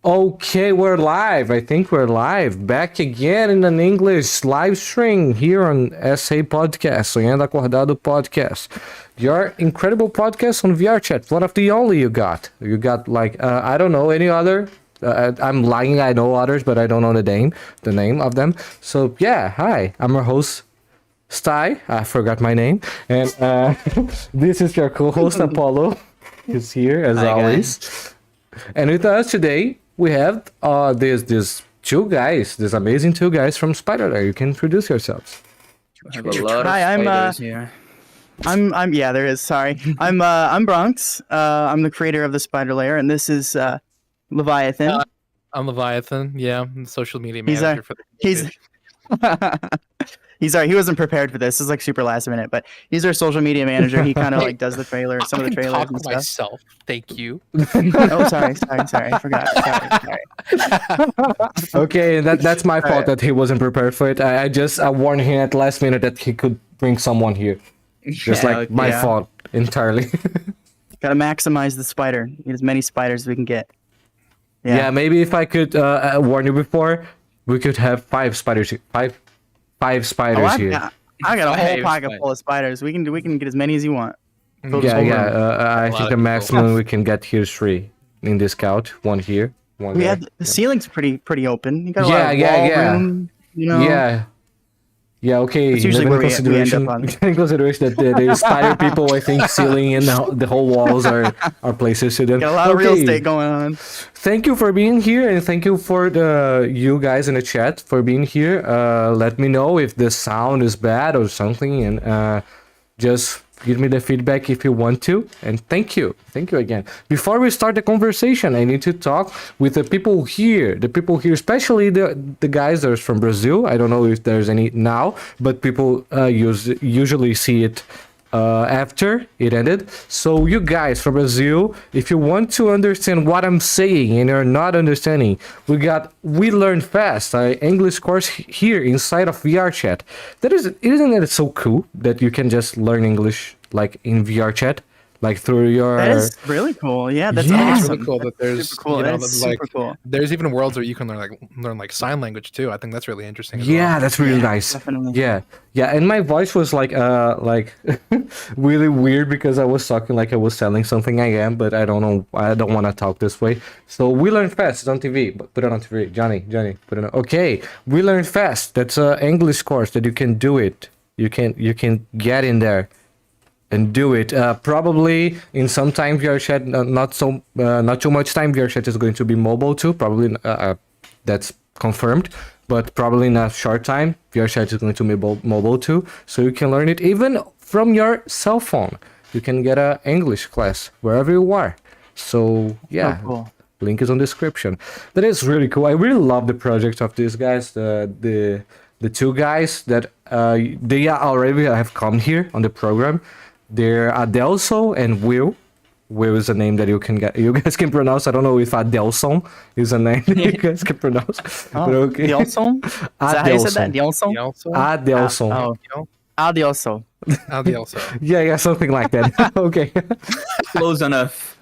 Okay, we're live. I think we're live. Back again in an English live stream here on SAPodcast, Sonhando Acordado Podcast. Your incredible podcast on VRChat. One of the only you got. You got like, I don't know any other. I'm lying, I know others, but I don't know the name of them. So yeah, hi. I'm your host, Sty. I forgot my name. And this is your co-host, Apollo. He's here as always. Guys. And with us today, we have these two guys, these amazing two guys from Spider-Lair. You can introduce yourselves. Hi, I'm yeah, there is. Sorry, I'm Bronx. I'm the creator of the Spider-Lair, and this is Leviathan. I'm Leviathan. Yeah, I'm the social media manager for the. He wasn't prepared for this. This is like super last minute, but he's our social media manager. He kind of like does the trailer, some of the trailers talk and stuff. Myself. Thank you. Oh, sorry. I forgot. Sorry. Okay, that's my fault that he wasn't prepared for it. I warned him at last minute that he could bring someone here. Just my fault entirely. Gotta maximize the spider. Get as many spiders as we can get. Yeah, maybe if I could warn you before, we could have five spiders here. Five spiders here. I got a whole pocket full of spiders. We can get as many as you want. I think the maximum we can get here is 3 in this couch. One here, one there. The ceiling's pretty open. You got a lot of wall room, you know? Yeah, okay. It's usually where we end up on. In consideration that the spider people, I think, ceiling and the whole walls are places to them. Got a lot of real estate going on. Thank you for being here, and thank you for you guys in the chat for being here. Let me know if the sound is bad or something, and just give me the feedback if you want to. And thank you again. Before we start the conversation, I need to talk with the people here, especially the guys that are from Brazil. I don't know if there's any now, but people usually see it after it ended. So you guys from Brazil, if you want to understand what I'm saying and you're not understanding, we learn fast, English course here inside of VRChat. Isn't it so cool that you can just learn English like in VRChat, like through your. That is really cool. Yeah, that's awesome. Really cool that there's super cool. Super cool. There's even worlds where you can learn sign language too. I think that's really interesting. Yeah, that's really nice. Definitely. Yeah, and my voice was like really weird because I was talking like I was selling something I am, but I don't know. I don't want to talk this way. So we learn fast. It's on TV. Put it on TV. Johnny, put it on. Okay, we learn fast. That's an English course that you can do it. You can get in there and do it. Probably in some time VRChat, not too much time. VRChat is going to be mobile too. Probably that's confirmed. But probably in a short time, VRChat is going to be mobile too. So you can learn it even from your cell phone. You can get an English class wherever you are. So yeah, cool. Link is on the description. That is really cool. I really love the project of these guys. The two guys that they already have come here on the program. They're Adelson and Will. Will is a name that you guys can pronounce. I don't know if Adelson is a name that you guys can pronounce. Oh, okay. Adelson? Is that how you said that? Adelson? Adelson. Adelson. Yeah, something like that. Okay. Close enough.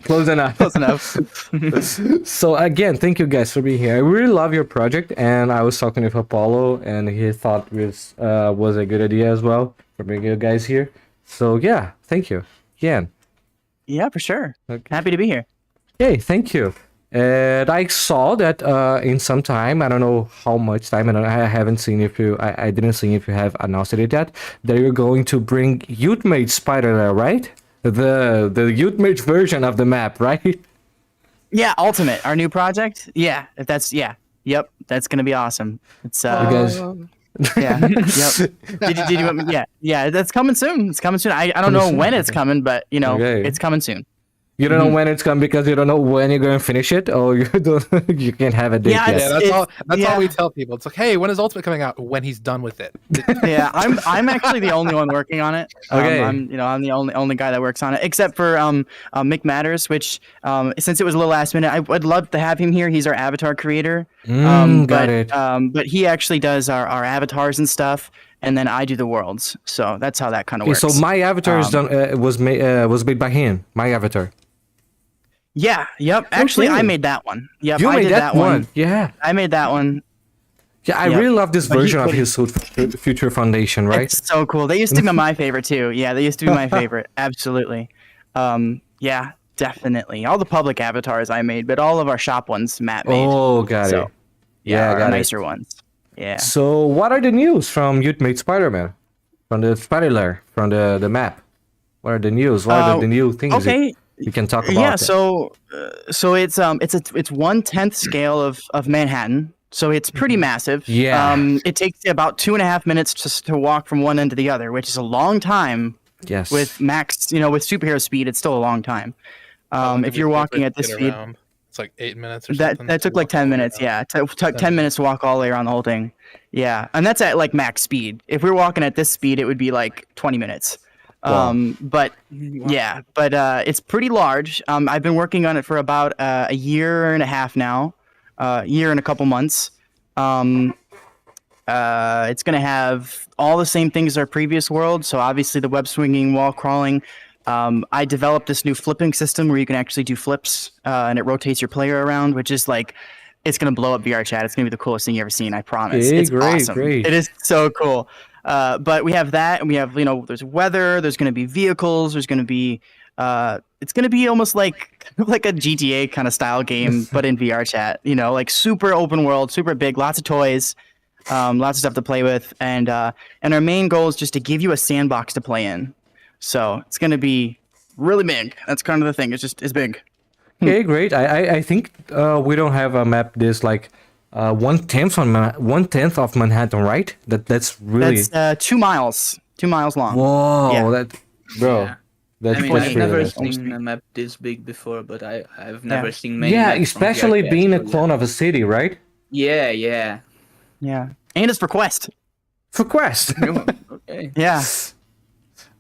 So again, thank you guys for being here. I really love your project, and I was talking with Apollo, and he thought this was a good idea as well for bringing you guys here. So yeah, thank you again. Yeah, for sure. Okay. Happy to be here. Okay, thank you. And I saw that in some time, I don't know how much time, and I haven't seen I didn't see if you have announced it yet, that you're going to bring Ultimate Spider-Lair, right? The Ultimate version of the map, right? Yeah, Ultimate, our new project. Yeah, yep, that's gonna be awesome. It's you guys. Yeah. Yep. Did you want me? Yeah. That's coming soon. I don't know when it's coming, but it's coming soon. You don't know when it's coming because you don't know when you're going to finish it, or you can't have a date yet. Yeah, that's all we tell people. It's like, hey, when is Ultimate coming out? When he's done with it. Yeah, I'm actually the only one working on it. Okay. I'm the only guy that works on it, except for Mick Matters, which since it was a little last minute, I would love to have him here. He's our avatar creator. Got it. But he actually does our avatars and stuff. And then I do the worlds, so that's how that kind of works. So my avatar was made by him. My avatar. Yeah. Yep. Actually, Okay. I made that one. Yep. You I made did that one. Yeah. I made that one. Yeah, I Yep. really love this But version of his Future Foundation, right? It's so cool. They used to be my favorite too. Yeah, they used to be my favorite. Absolutely. Yeah, definitely. All the public avatars I made, but all of our shop ones Matt made. Oh, got it. Yeah, got nicer it. ones. Yeah. So, what are the news from Youth Made Spider-Man? From the Spider-Lair, from the map? What are the news? What are the new things Okay. you can talk about? Yeah, so it's 1/10 scale of Manhattan. So it's pretty massive. Yeah. It takes about 2.5 minutes just to walk from one end to the other, which is a long time. Yes. With max, with superhero speed, it's still a long time. If you're walking at this speed, it's like 8 minutes or something. That took like 10 minutes. Yeah, it took 10 minutes to walk all the way around the whole thing. Yeah, and that's at like max speed. If we were walking at this speed, it would be like 20 minutes. Wow. But it's pretty large. I've been working on it for about a year and a half now, year and a couple months. It's going to have all the same things as our previous world. So obviously the web swinging, wall crawling. I developed this new flipping system where you can actually do flips and it rotates your player around, which is like, it's going to blow up VRChat. It's going to be the coolest thing you've ever seen. I promise. It's awesome. Great. It is so cool. But we have that, and we have, there's weather, there's going to be vehicles, there's going to be, it's going to be almost like a GTA kind of style game, but in VRChat, like super open world, super big, lots of toys, lots of stuff to play with. And our main goal is just to give you a sandbox to play in. So it's going to be really big. That's kind of the thing. It's big. Okay, great. I think we don't have a map this like 1/10 of Manhattan, right? That's really 2 miles. 2 miles long. Whoa, Yeah. That's I've never really seen a map this big before, but I've never seen many. yeah, maps from especially VRChat, being a so clone of a city, right? Yeah. Yeah. And it's for Quest. For Quest. Okay. Yeah.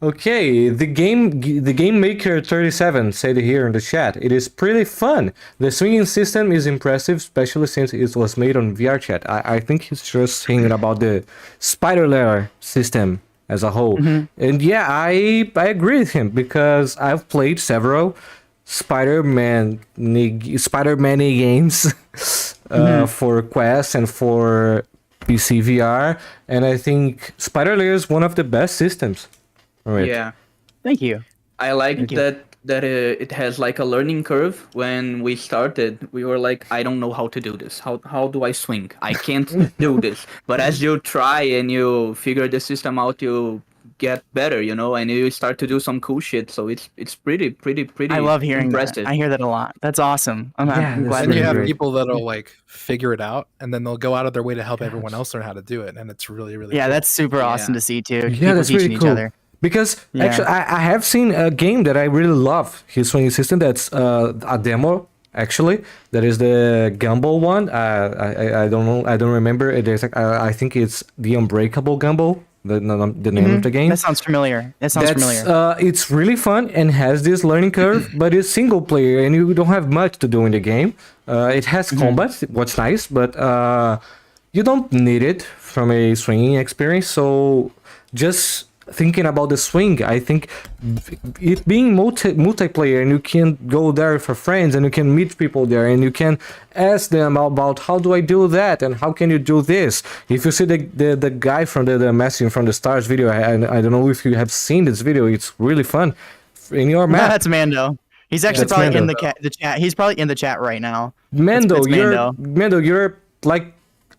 Okay, the game maker 37 said here in the chat, it is pretty fun. The swinging system is impressive, especially since it was made on VRChat. I think he's just saying about the Spider-Lair system as a whole. And yeah, I agree with him because I've played several Spider-Man games for Quest and for PC VR, and I think Spider-Lair is one of the best systems. Right. Yeah. Thank you. I like that it has like a learning curve. When we started, we were like, I don't know how to do this. How do I swing? I can't do this. But as you try and you figure the system out, you get better, and you start to do some cool shit. So it's pretty I love hearing impressive. that. I hear that a lot. That's awesome. I'm glad And you have great. people that'll like figure it out, and then they'll go out of their way to help everyone else learn how to do it, and it's really, really Yeah, cool. that's super awesome to see too. Yeah, People that's teaching really each cool. other. Because actually, I have seen a game that I really love, his swinging system. That's a demo, actually. That is the Gumball one. I don't know. I don't remember. There's I think it's the Unbreakable Gumball. The name of the game. That sounds familiar. Familiar. It's really fun and has this learning curve, but it's single player and you don't have much to do in the game. It has combat, what's nice, but you don't need it from a swinging experience. So just thinking about the swing, I think it being multiplayer and you can go there for friends and you can meet people there and you can ask them about how do I do that and how can you do this. If you see the guy from the Messing from the Stars video, I don't know if you have seen this video, it's really fun in your map. That's Mando. He's actually probably in the chat. He's probably in the chat right now. Mando, you're like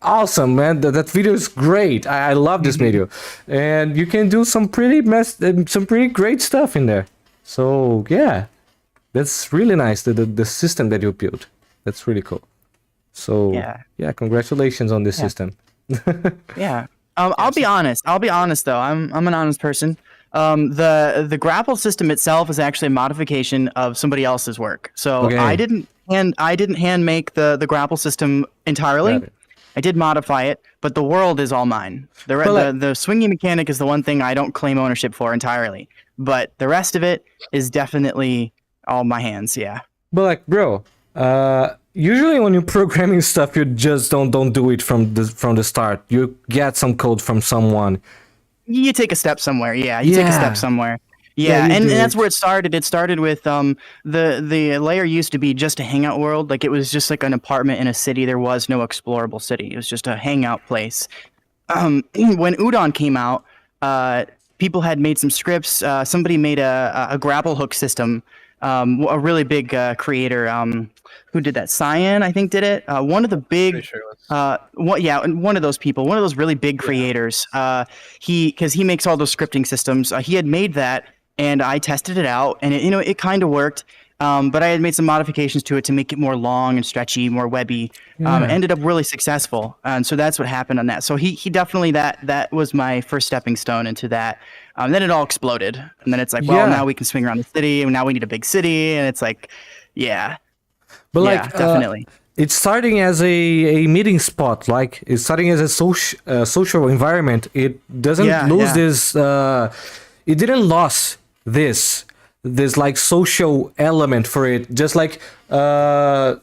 awesome, man. That video is great. I love this video, and you can do some pretty great stuff in there. So yeah, that's really nice. The system that you built, that's really cool. So yeah, congratulations on this system. Yeah. I'll be honest though. I'm an honest person. The grapple system itself is actually a modification of somebody else's work. So I didn't hand make the grapple system entirely. I did modify it, but the world is all mine. The swinging mechanic is the one thing I don't claim ownership for entirely, but the rest of it is definitely all my hands. Yeah. But like, bro, usually when you're programming stuff, you just don't do it from the start. You get some code from someone. You take a step somewhere. Yeah, you take a step somewhere. Yeah, you and did. that's where it started. It started with the layer used to be just a hangout world. Like it was just like an apartment in a city. There was no explorable city. It was just a hangout place. When Udon came out, people had made some scripts. Somebody made a grapple hook system. A really big creator. Who did that? Cyan, I think, did it. One of the big, Pretty sure it was. one of those people, one of those really big creators. Because he makes all those scripting systems. He had made that, and I tested it out, and it kind of worked. But I had made some modifications to it to make it more long and stretchy, more webby. Ended up really successful, and so that's what happened on that. So he definitely that was my first stepping stone into that. Then it all exploded, and then it's like, well, now we can swing around the city, and now we need a big city, and it's like, yeah. But Yeah, definitely. It's starting as a meeting spot. Like it's starting as a social environment. It doesn't lose this. It didn't lose this like social element for it. Just like Zomba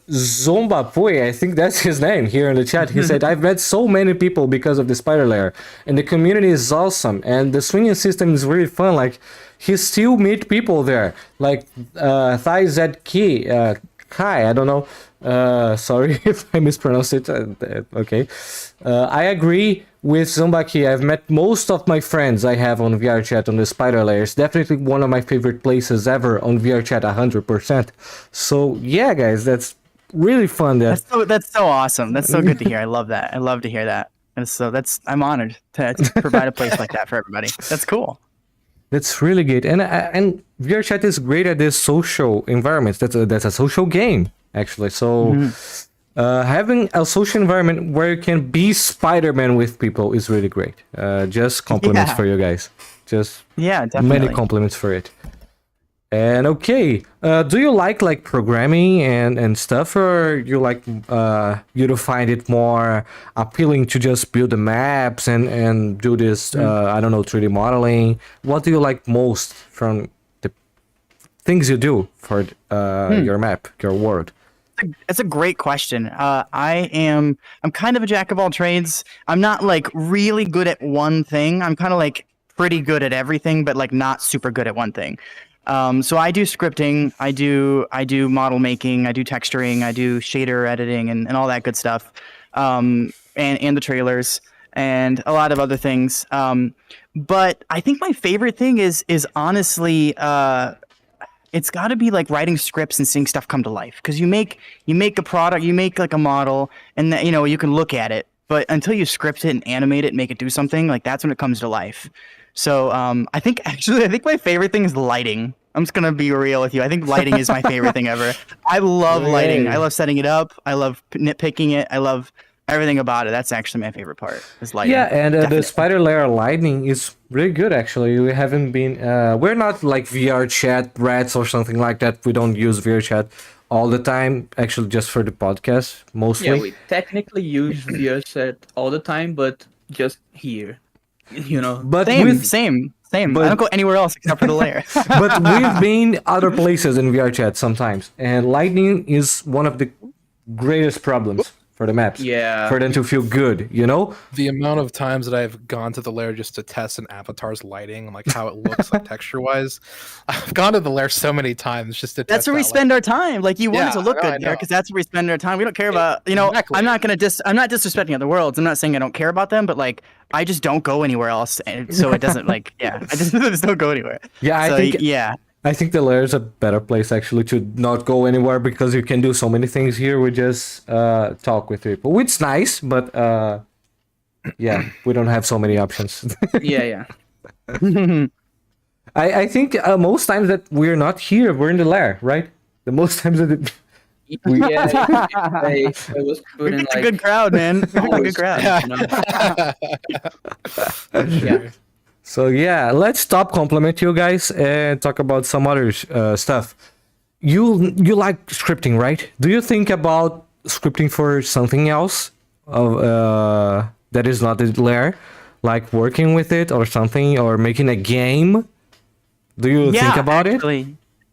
Pui, I think that's his name here in the chat. He said, "I've met so many people because of the Spider-Lair, and the community is awesome, and the swinging system is really fun. Like he still meet people there. Like Thai ZK." Hi, I don't know. Sorry if I mispronounced it. Okay. I agree with Zumbaki. I've met most of my friends I have on VRChat on the Spider-Lair. It's definitely one of my favorite places ever on VRChat, 100%. So yeah, guys, that's really fun. That's so awesome. That's so good to hear. I love that. I love to hear that. And so I'm honored to provide a place like that for everybody. That's cool. That's really good, and VRChat is great at this social environment. That's a social game, actually. So having a social environment where you can be Spider-Man with people is really great. Just compliments for you guys. Just definitely. many compliments for it. And okay, do you like programming and stuff, or you like you to find it more appealing to just build the maps and do this 3D modeling? What do you like most from the things you do for your map, your world? It's a great question. I'm kind of a jack of all trades. I'm not like really good at one thing. I'm kind of like pretty good at everything, but like not super good at one thing. So I do scripting, I do model making, I do texturing, I do shader editing and all that good stuff. And the trailers and a lot of other things. But I think my favorite thing is honestly, it's got to be like writing scripts and seeing stuff come to life. Because you make a product, you make like a model, and that, you can look at it. But until you script it and animate it and make it do something, like that's when it comes to life. So I think my favorite thing is lighting. I'm just gonna be real with you. I think lighting is my favorite thing ever. I love lighting. I love setting it up. I love nitpicking it. I love everything about it. That's actually my favorite part is lighting. Yeah, and the Spider-Lair lighting is really good actually. We haven't been we're not like VRChat rats or something like that. We don't use VRChat all the time, actually just for the podcast mostly. Yeah, we technically use VRChat all the time, but just here. But same. But, I don't go anywhere else except for the layer. But we've been other places in VRChat sometimes, and lighting is one of the greatest problems for the maps. Yeah. For them to feel good, The amount of times that I've gone to the lair just to test an avatar's lighting, like how it looks like texture-wise. I've gone to the lair so many times just to test. That's where we spend our time. Like you want it to look good there, because that's where we spend our time. We don't care about, Exactly. I'm not disrespecting other worlds. I'm not saying I don't care about them, but like I just don't go anywhere else, and so it doesn't I just don't go anywhere. Yeah, I think the lair is a better place actually to not go anywhere, because you can do so many things here. We just talk with people, which is nice, but we don't have so many options. Yeah. I think most times that we're not here, we're in the lair, right? The most times that I was putting It's a good crowd, man. It's a good crowd. Yeah. So yeah, let's stop compliment you guys and talk about some other stuff. You like scripting, right? Do you think about scripting for something else that is not the lair, like working with it or something, or making a game? Do you think about it?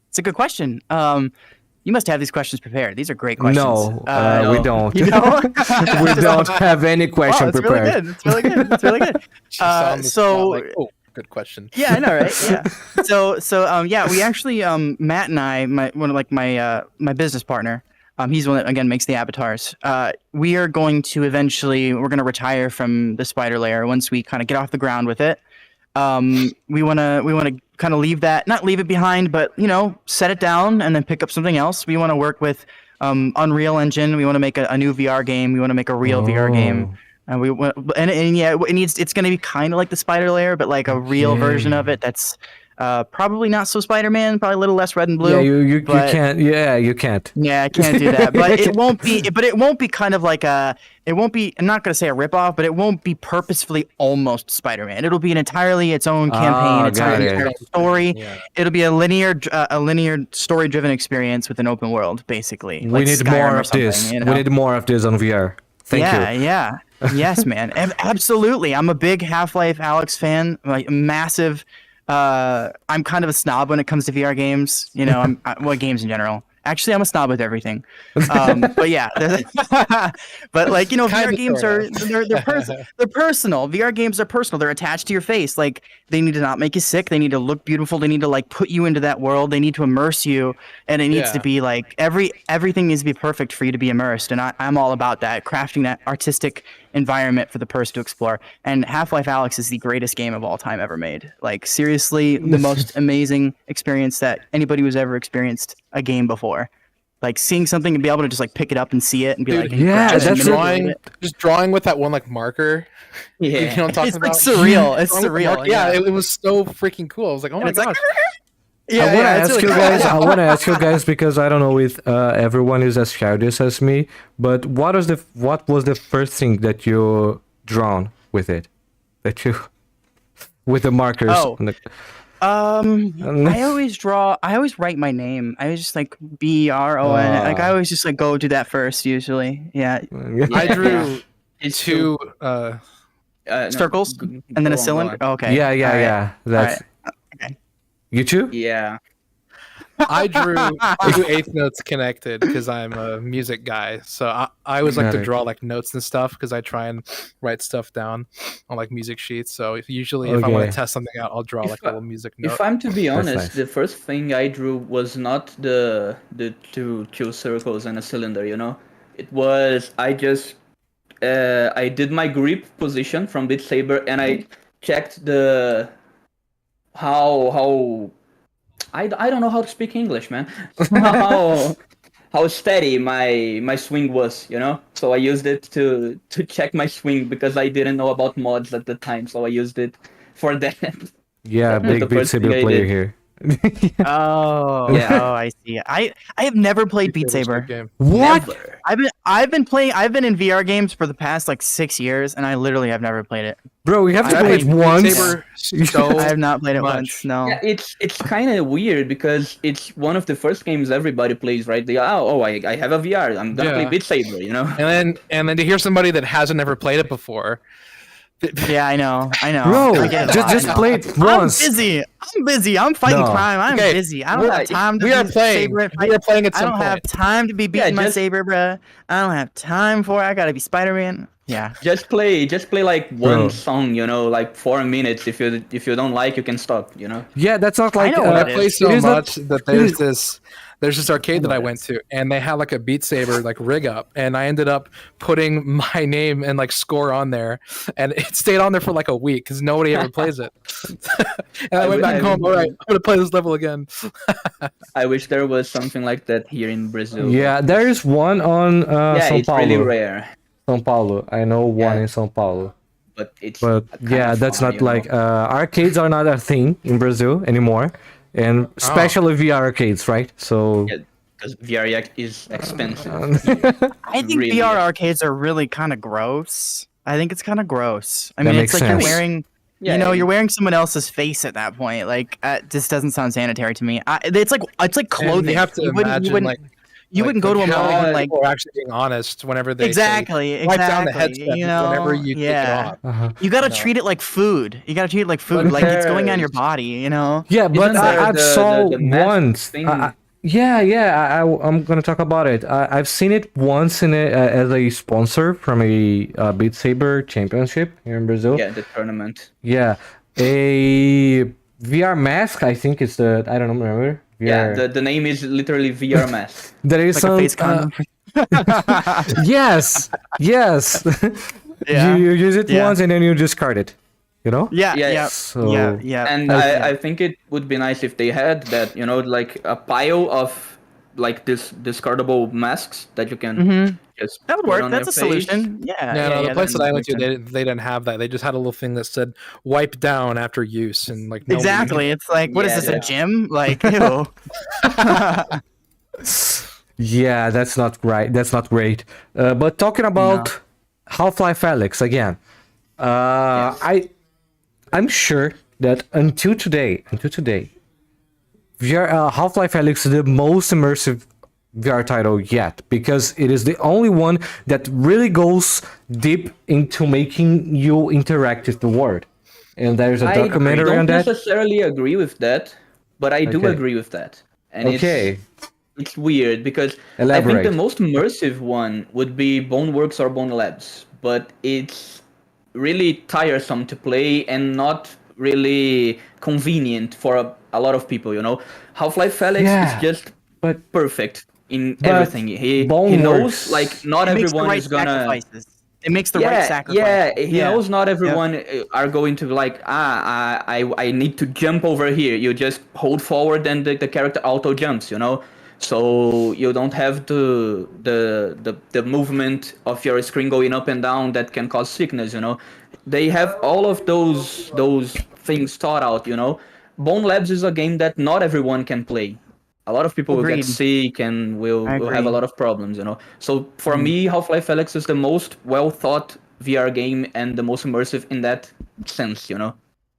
It's a good question. You must have these questions prepared. These are great questions. No, No. we don't. You don't? We don't have any question It's prepared. really good. It's really good. Just on the spot, like, good question. Yeah, I know, right? Yeah. Yeah, we actually, Matt and I, my business partner, he's the one that again makes the avatars. We are going to we're going to retire from the Spider-Lair once we kind of get off the ground with it. We want to kind of not leave it behind, but set it down and then pick up something else. We want to work with Unreal Engine. We want to make a new VR game. We want to make a real VR game. And it's going to be kind of like the Spider-Lair, but like a real version of it that's probably not so Spider-Man, probably a little less red and blue. Yeah, you can't. Yeah, you can't. Yeah, I can't do that. But it won't be. But it won't be kind of like a. It won't be. I'm not going to say a ripoff, but it won't be purposefully almost Spider-Man. It'll be entirely its own campaign, its own story. Yeah. It'll be a linear story-driven experience with an open world, basically. We need more of this. We need more of this on VR. Thank you. Yeah. Yes, man. Absolutely. I'm a big Half-Life Alyx fan. Like massive. I'm kind of a snob when it comes to VR games. Games in general. Actually, I'm a snob with everything. But yeah, but like VR games they're personal. VR games are personal. They're attached to your face. Like they need to not make you sick. They need to look beautiful. They need to like put you into that world. They need to immerse you, and it needs to be like everything needs to be perfect for you to be immersed. And I'm all about that, crafting that artistic environment for the person to explore. And Half-Life Alyx is the greatest game of all time ever made. Like seriously, the most amazing experience that anybody who's ever experienced a game before. Like seeing something and be able to just like pick it up and see it and be like, just drawing with that one like marker. Yeah, you know what I'm talking about? Like surreal. It's surreal. Yeah, it was so freaking cool. I was like, oh my gosh. I want to ask you guys because I don't know if everyone is as childish as me, but what was the first thing that you drawn with it, with the markers? I always write my name. I always just like BRON. Like I always just like go do that first usually. Yeah. I drew two circles and then a cylinder. Oh, okay. Yeah. That's okay. You too? Yeah. I drew two eighth notes connected because I'm a music guy. So I always like to draw like notes and stuff because I try and write stuff down on like music sheets. So usually if I want to test something out, I'll draw like a little music note. If I'm to be honest, the first thing I drew was not the two circles and a cylinder, It was I did my grip position from Beat Saber and I checked how I don't know how to speak English, man. how steady my swing was, So I used it to check my swing because I didn't know about mods at the time, so I used it for that. Yeah, big Beat Saber player here. Oh, yeah. Oh, I see. I have never played Beat Saber. What? Never. I've been in VR games for the past like 6 years, and I literally have never played it. Bro, we have to play it once. I have not played it once. No. Yeah, it's kind of weird because it's one of the first games everybody plays, right? I have a VR. I'm gonna play Beat Saber, And then to hear somebody that hasn't never played it before. Yeah, I know. Bro, just play it once. I'm busy. I'm fighting crime. I'm busy. I don't have time to be Saber. We are playing at some point. I don't have time to be beating my Saber, bruh. I don't have time for it. I gotta be Spider-Man. Yeah. Just play like one song, like 4 minutes. If you don't like, you can stop, Yeah, that's not like I play so much that there's this arcade that I went to, and they had like a Beat Saber like rig up, and I ended up putting my name and like score on there, and it stayed on there for like a week because nobody ever plays it. And I went back home. All right, I'm gonna play this level again. I wish there was something like that here in Brazil. Yeah, there is one on São Paulo. It's really rare. São Paulo. I know one in São Paulo. But it's that's not like arcades are not a thing in Brazil anymore. And especially VR arcades, right? So because VR is expensive. I think really VR arcades are really kind of gross. I think it's kind of gross. I mean, it's like you're wearing, you're wearing someone else's face at that point. Like, this doesn't sound sanitary to me. It's like clothing. And you have to imagine you wouldn't go to a mall and like people are actually being honest whenever they wipe down the headset whenever you take it off. You gotta treat it like food. You gotta treat it like food, like it's going on your body, Yeah, but I've saw once. I'm gonna talk about it. I've seen it once as a sponsor from a Beat Saber championship here in Brazil. Yeah, the tournament. Yeah, a VR mask. I think it's the I don't remember. VR. Yeah, the name is literally VR mask. There is Like some a face condom. yes. Yeah. You use it Yeah. once and then you discard it. You know? Yeah, Yeah, yeah, so- yeah. And I think it would be nice if they had that, like a pile of like this discardable masks that you can just That would put work. on That's a your face. solution. Yeah. No, the place that I went to, they they didn't have that. They just had a little thing that said "wipe down after use" and like nobody- Exactly. It's like, what is Yeah, this, yeah. a gym? Like, ew. Yeah, that's not right. That's not great. But talking about Half-Life Alyx again, I'm sure that until today, Half-Life Alyx is the most immersive VR title yet, because it is the only one that really goes deep into making you interact with the world. And there's a documentary I on don't that. necessarily agree with that, but I do Okay. agree with that. And Okay. it's weird because I Elaborate. think the most immersive one would be Boneworks or Bone Labs, but it's really tiresome to play and not really convenient for a lot of people, Half-Life Alyx Yeah, is just but perfect in But everything. He Boneworks- knows like not It makes the everyone right is gonna sacrifices. It makes the right sacrifice. yeah, he knows not everyone are going to be like, I need to jump over here. You just hold forward and the character auto jumps, So you don't have the movement of your screen going up and down that can cause sickness, They have all of those things thought out, Bone Labs is a game that not everyone can play. A lot of people will Agreed. get sick and will have a agree. lot of problems, So for me, Half-Life Alyx is the most well-thought VR game and the most immersive in that sense,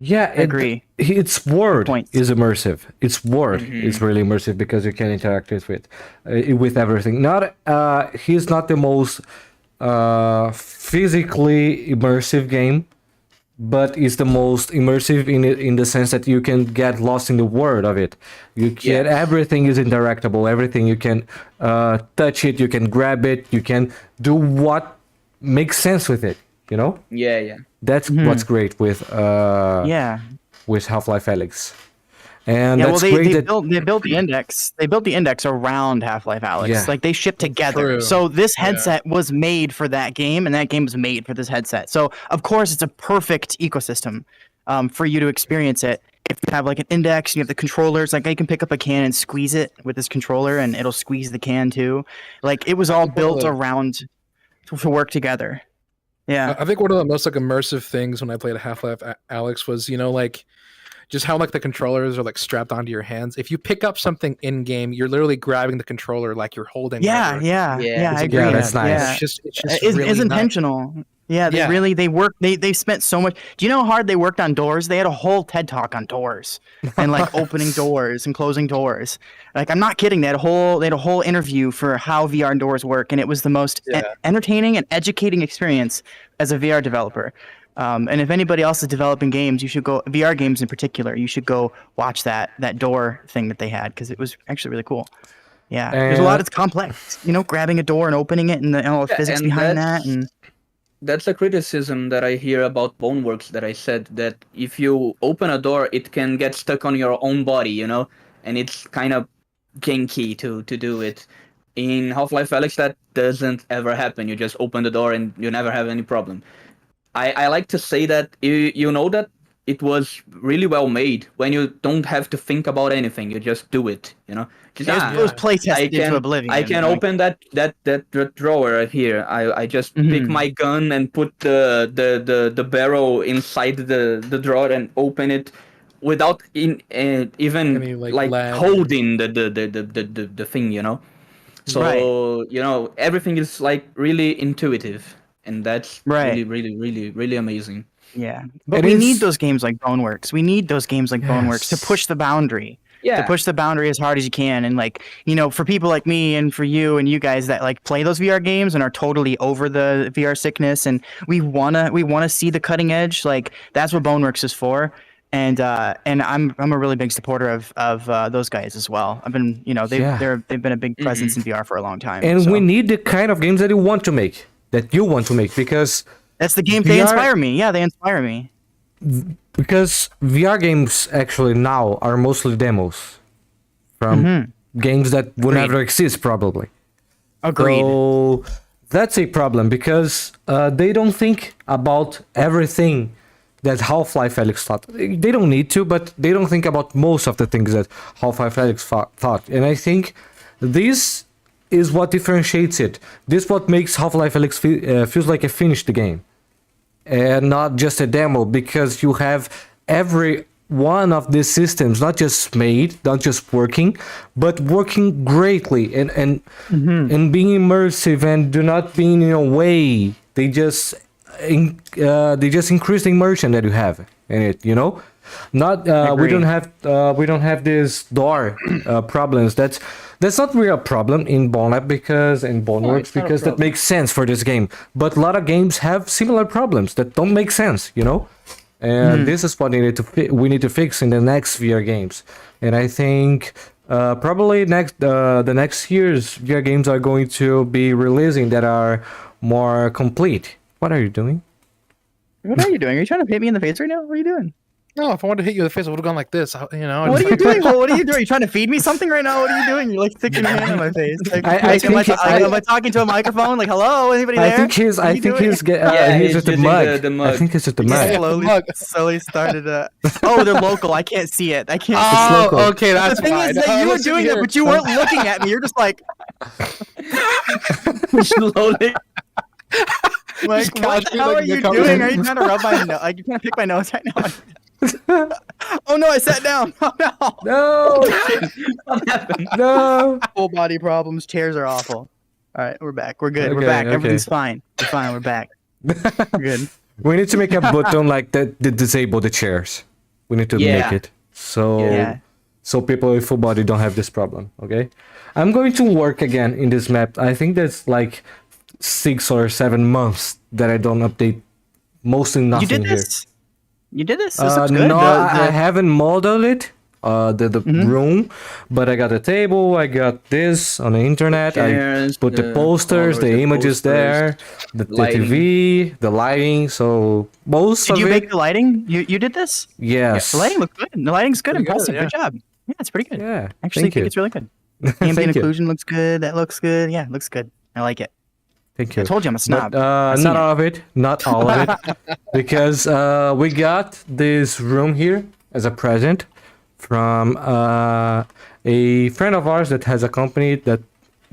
yeah, agree. Its world points. is immersive. Its world is really immersive because you can interact with everything. Not he's not the most physically immersive game, but it's the most immersive in the sense that you can get lost in the world of it. You can everything is interactable. Everything you can touch it, you can grab it, you can do what makes sense with it. Yeah. That's what's great with with Half-Life Alyx. And that's they great that built the index. They built the index around Half-Life Alyx. Yeah. Like they shipped together. True. So this headset was made for that game, and that game was made for this headset. So of course it's a perfect ecosystem for you to experience it. If you have like an index, you have the controllers. Like you can pick up a can and squeeze it with this controller, and it'll squeeze the can too. Like it was all built around to work together. Yeah. I think one of the most like immersive things when I played Half-Life Alyx was, like just how like the controllers are like strapped onto your hands. If you pick up something in game, you're literally grabbing the controller like you're holding. Yeah, rubber. I agree. Yeah, that's nice. Yeah. It's just It's really nice. intentional. Yeah, they spent so much. Do you know how hard they worked on doors? They had a whole TED talk on doors and like opening doors and closing doors. Like I'm not kidding. They had a whole interview for how VR doors work, and it was the most entertaining and educating experience as a VR developer. And if anybody else is developing games, you should go VR games in particular. You should go watch that door thing that they had because it was actually really cool. Yeah, there's a lot. It's complex, grabbing a door and opening it, and all the physics and behind that. And that's a criticism that I hear about Boneworks that I said that if you open a door, it can get stuck on your own body, and it's kind of janky to do it. In Half-Life Alyx, that doesn't ever happen. You just open the door and you never have any problem. I like to say that you know that it was really well made when you don't have to think about anything. You just do it, Just, it was play tested into oblivion. I can open that drawer right here. I just pick my gun and put the barrel inside the drawer and open it without even Any, like lag. holding the thing, So everything is like really intuitive. And that's really, really, really, really amazing. Yeah, but we need those games like Boneworks. We need those games like Boneworks to push the boundary. Yeah. To push the boundary as hard as you can, and for people like me and for you and you guys that like play those VR games and are totally over the VR sickness, and we wanna see the cutting edge. Like that's what Boneworks is for. And I'm a really big supporter of those guys as well. I've been they've been a big presence in VR for a long time. and we need the kind of games that you want to make, because that's the games VR they inspire me. Yeah, they inspire me. because VR games actually now are mostly demos from games that will never exist probably. Agreed. So that's a problem because they don't think about everything that Half-Life Alyx thought. They don't need to, but they don't think about most of the things that Half-Life Alyx thought. And I think this is what differentiates it. This is what makes Half-Life Alyx feels like a finished game. And not just a demo, because you have every one of these systems not just made, not just working, but working greatly and being immersive and do not being in a way. They just increase the immersion that you have in it. You know, not we don't have this door problems. That's not really a problem in Bonelab because in Boneworks because that makes sense for this game. But a lot of games have similar problems that don't make sense. You know. And this is what we need to fix in the next VR games. And I think probably the next year's VR games are going to be releasing that are more complete. What are you doing? What are you doing? Are you trying to hit me in the face right now? What are you doing? No, if I wanted to hit you in the face, I would have gone like this. You know. What are you doing? What are you doing? Are you trying to feed me something right now? What are you doing? You're like sticking your hand in my face. Like, am I talking to a microphone? Like, hello, anybody there? I think he's just a mug. I think it's just a mug. Slowly started. Oh, they're local. I can't see it. I can't. Oh, okay, that's the thing fine. is that you were doing that, but you weren't looking at me. You're just like. Slowly. Like, what the hell are you doing? Are you trying to rub my nose? Like, you trying to pick my nose right now? Oh no, I sat down. Oh no. No. Full body problems. Chairs are awful. All right, we're back. We're good. Okay, we're back. okay. Everything's fine. We're fine. We're back. We're good. We need to make a button like that to disable the chairs. We need to make it so people with full body don't have this problem. Okay. I'm going to work again in this map. I think that's like 6 or 7 months that I don't update mostly nothing here. You did this? You did this? This looks good. No, I haven't modeled it, the room, but I got a table, I got this on the internet, I put the posters, the images there, the TV, the lighting, so most of it... Did you make the lighting? You did this? Yes. Yeah, the lighting looks good. The lighting's good. Impressive. Good job. Yeah, it's pretty good. Yeah, actually, I think it's really good. Ambient occlusion looks good. That looks good. Yeah, it looks good. I like it. Thank you. I told you I'm a snob. But, not all of it. Not all of it. Because we got this room here as a present from a friend of ours that has a company that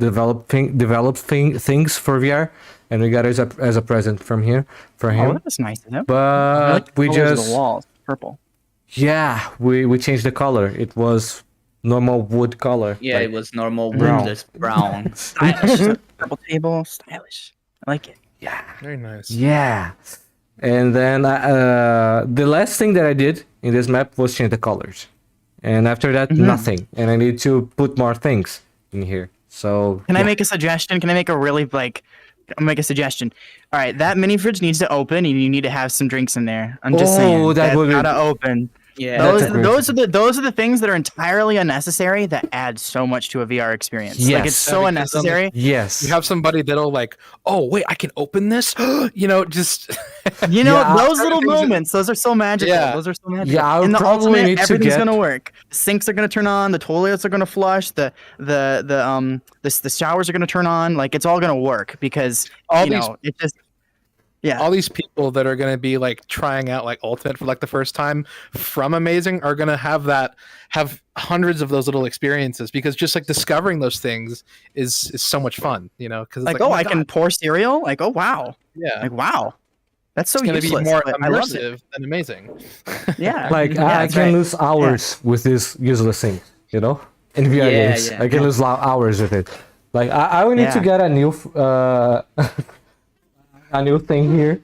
develops things for VR. And we got it as a present from here for him. Oh, that's nice. Isn't it? But like we just... the walls, purple. Yeah, we changed the color. It was normal wood color. Yeah, it was normal woodless brown. Stylish. Purple table, stylish. I like it. Yeah. Very nice. Yeah. And then the last thing that I did in this map was change the colors. And after that, nothing. And I need to put more things in here. So Can I make a suggestion? Can I make a really I'll make a suggestion. All right, that mini fridge needs to open, and you need to have some drinks in there. I'm just saying. That would gotta open. Yeah, those are the things that are entirely unnecessary that add so much to a VR experience. Yes. Like it's so unnecessary. Yes. You have somebody that'll like, oh wait, I can open this. You know, just those little moments. Those are so magical. Yeah. Those are so magical. Yeah, I would in the probably ultimate, need to everything's get... gonna work. The sinks are gonna turn on. The toilets are gonna flush. The showers are gonna turn on. Like it's all gonna work because it just. Yeah. All these people that are going to be like trying out like Ultimate for like the first time from Amazing are going to have hundreds of those little experiences because just like discovering those things is so much fun, you know, because like, I can pour cereal. Like, oh, wow. Yeah. Like, wow. That's so it's going to be more immersive than Amazing. Yeah. Like I can lose hours with this useless thing, you know, in VR games. I can lose hours with it. Like I will need to get a new a new thing here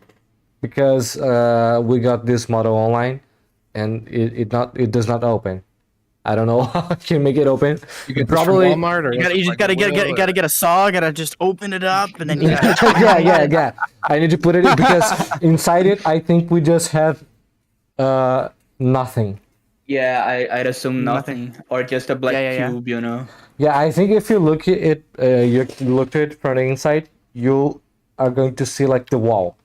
because we got this model online and it does not open. I don't know how I can make it open. You can probably Walmart or you just gotta get a saw, gotta just open it up and then you yeah. I need to put it in because inside it I think we just have nothing. Yeah, I'd assume nothing or just a black cube, you know. Yeah, I think if you look at it, you look at it from the inside, you are going to see like the wall.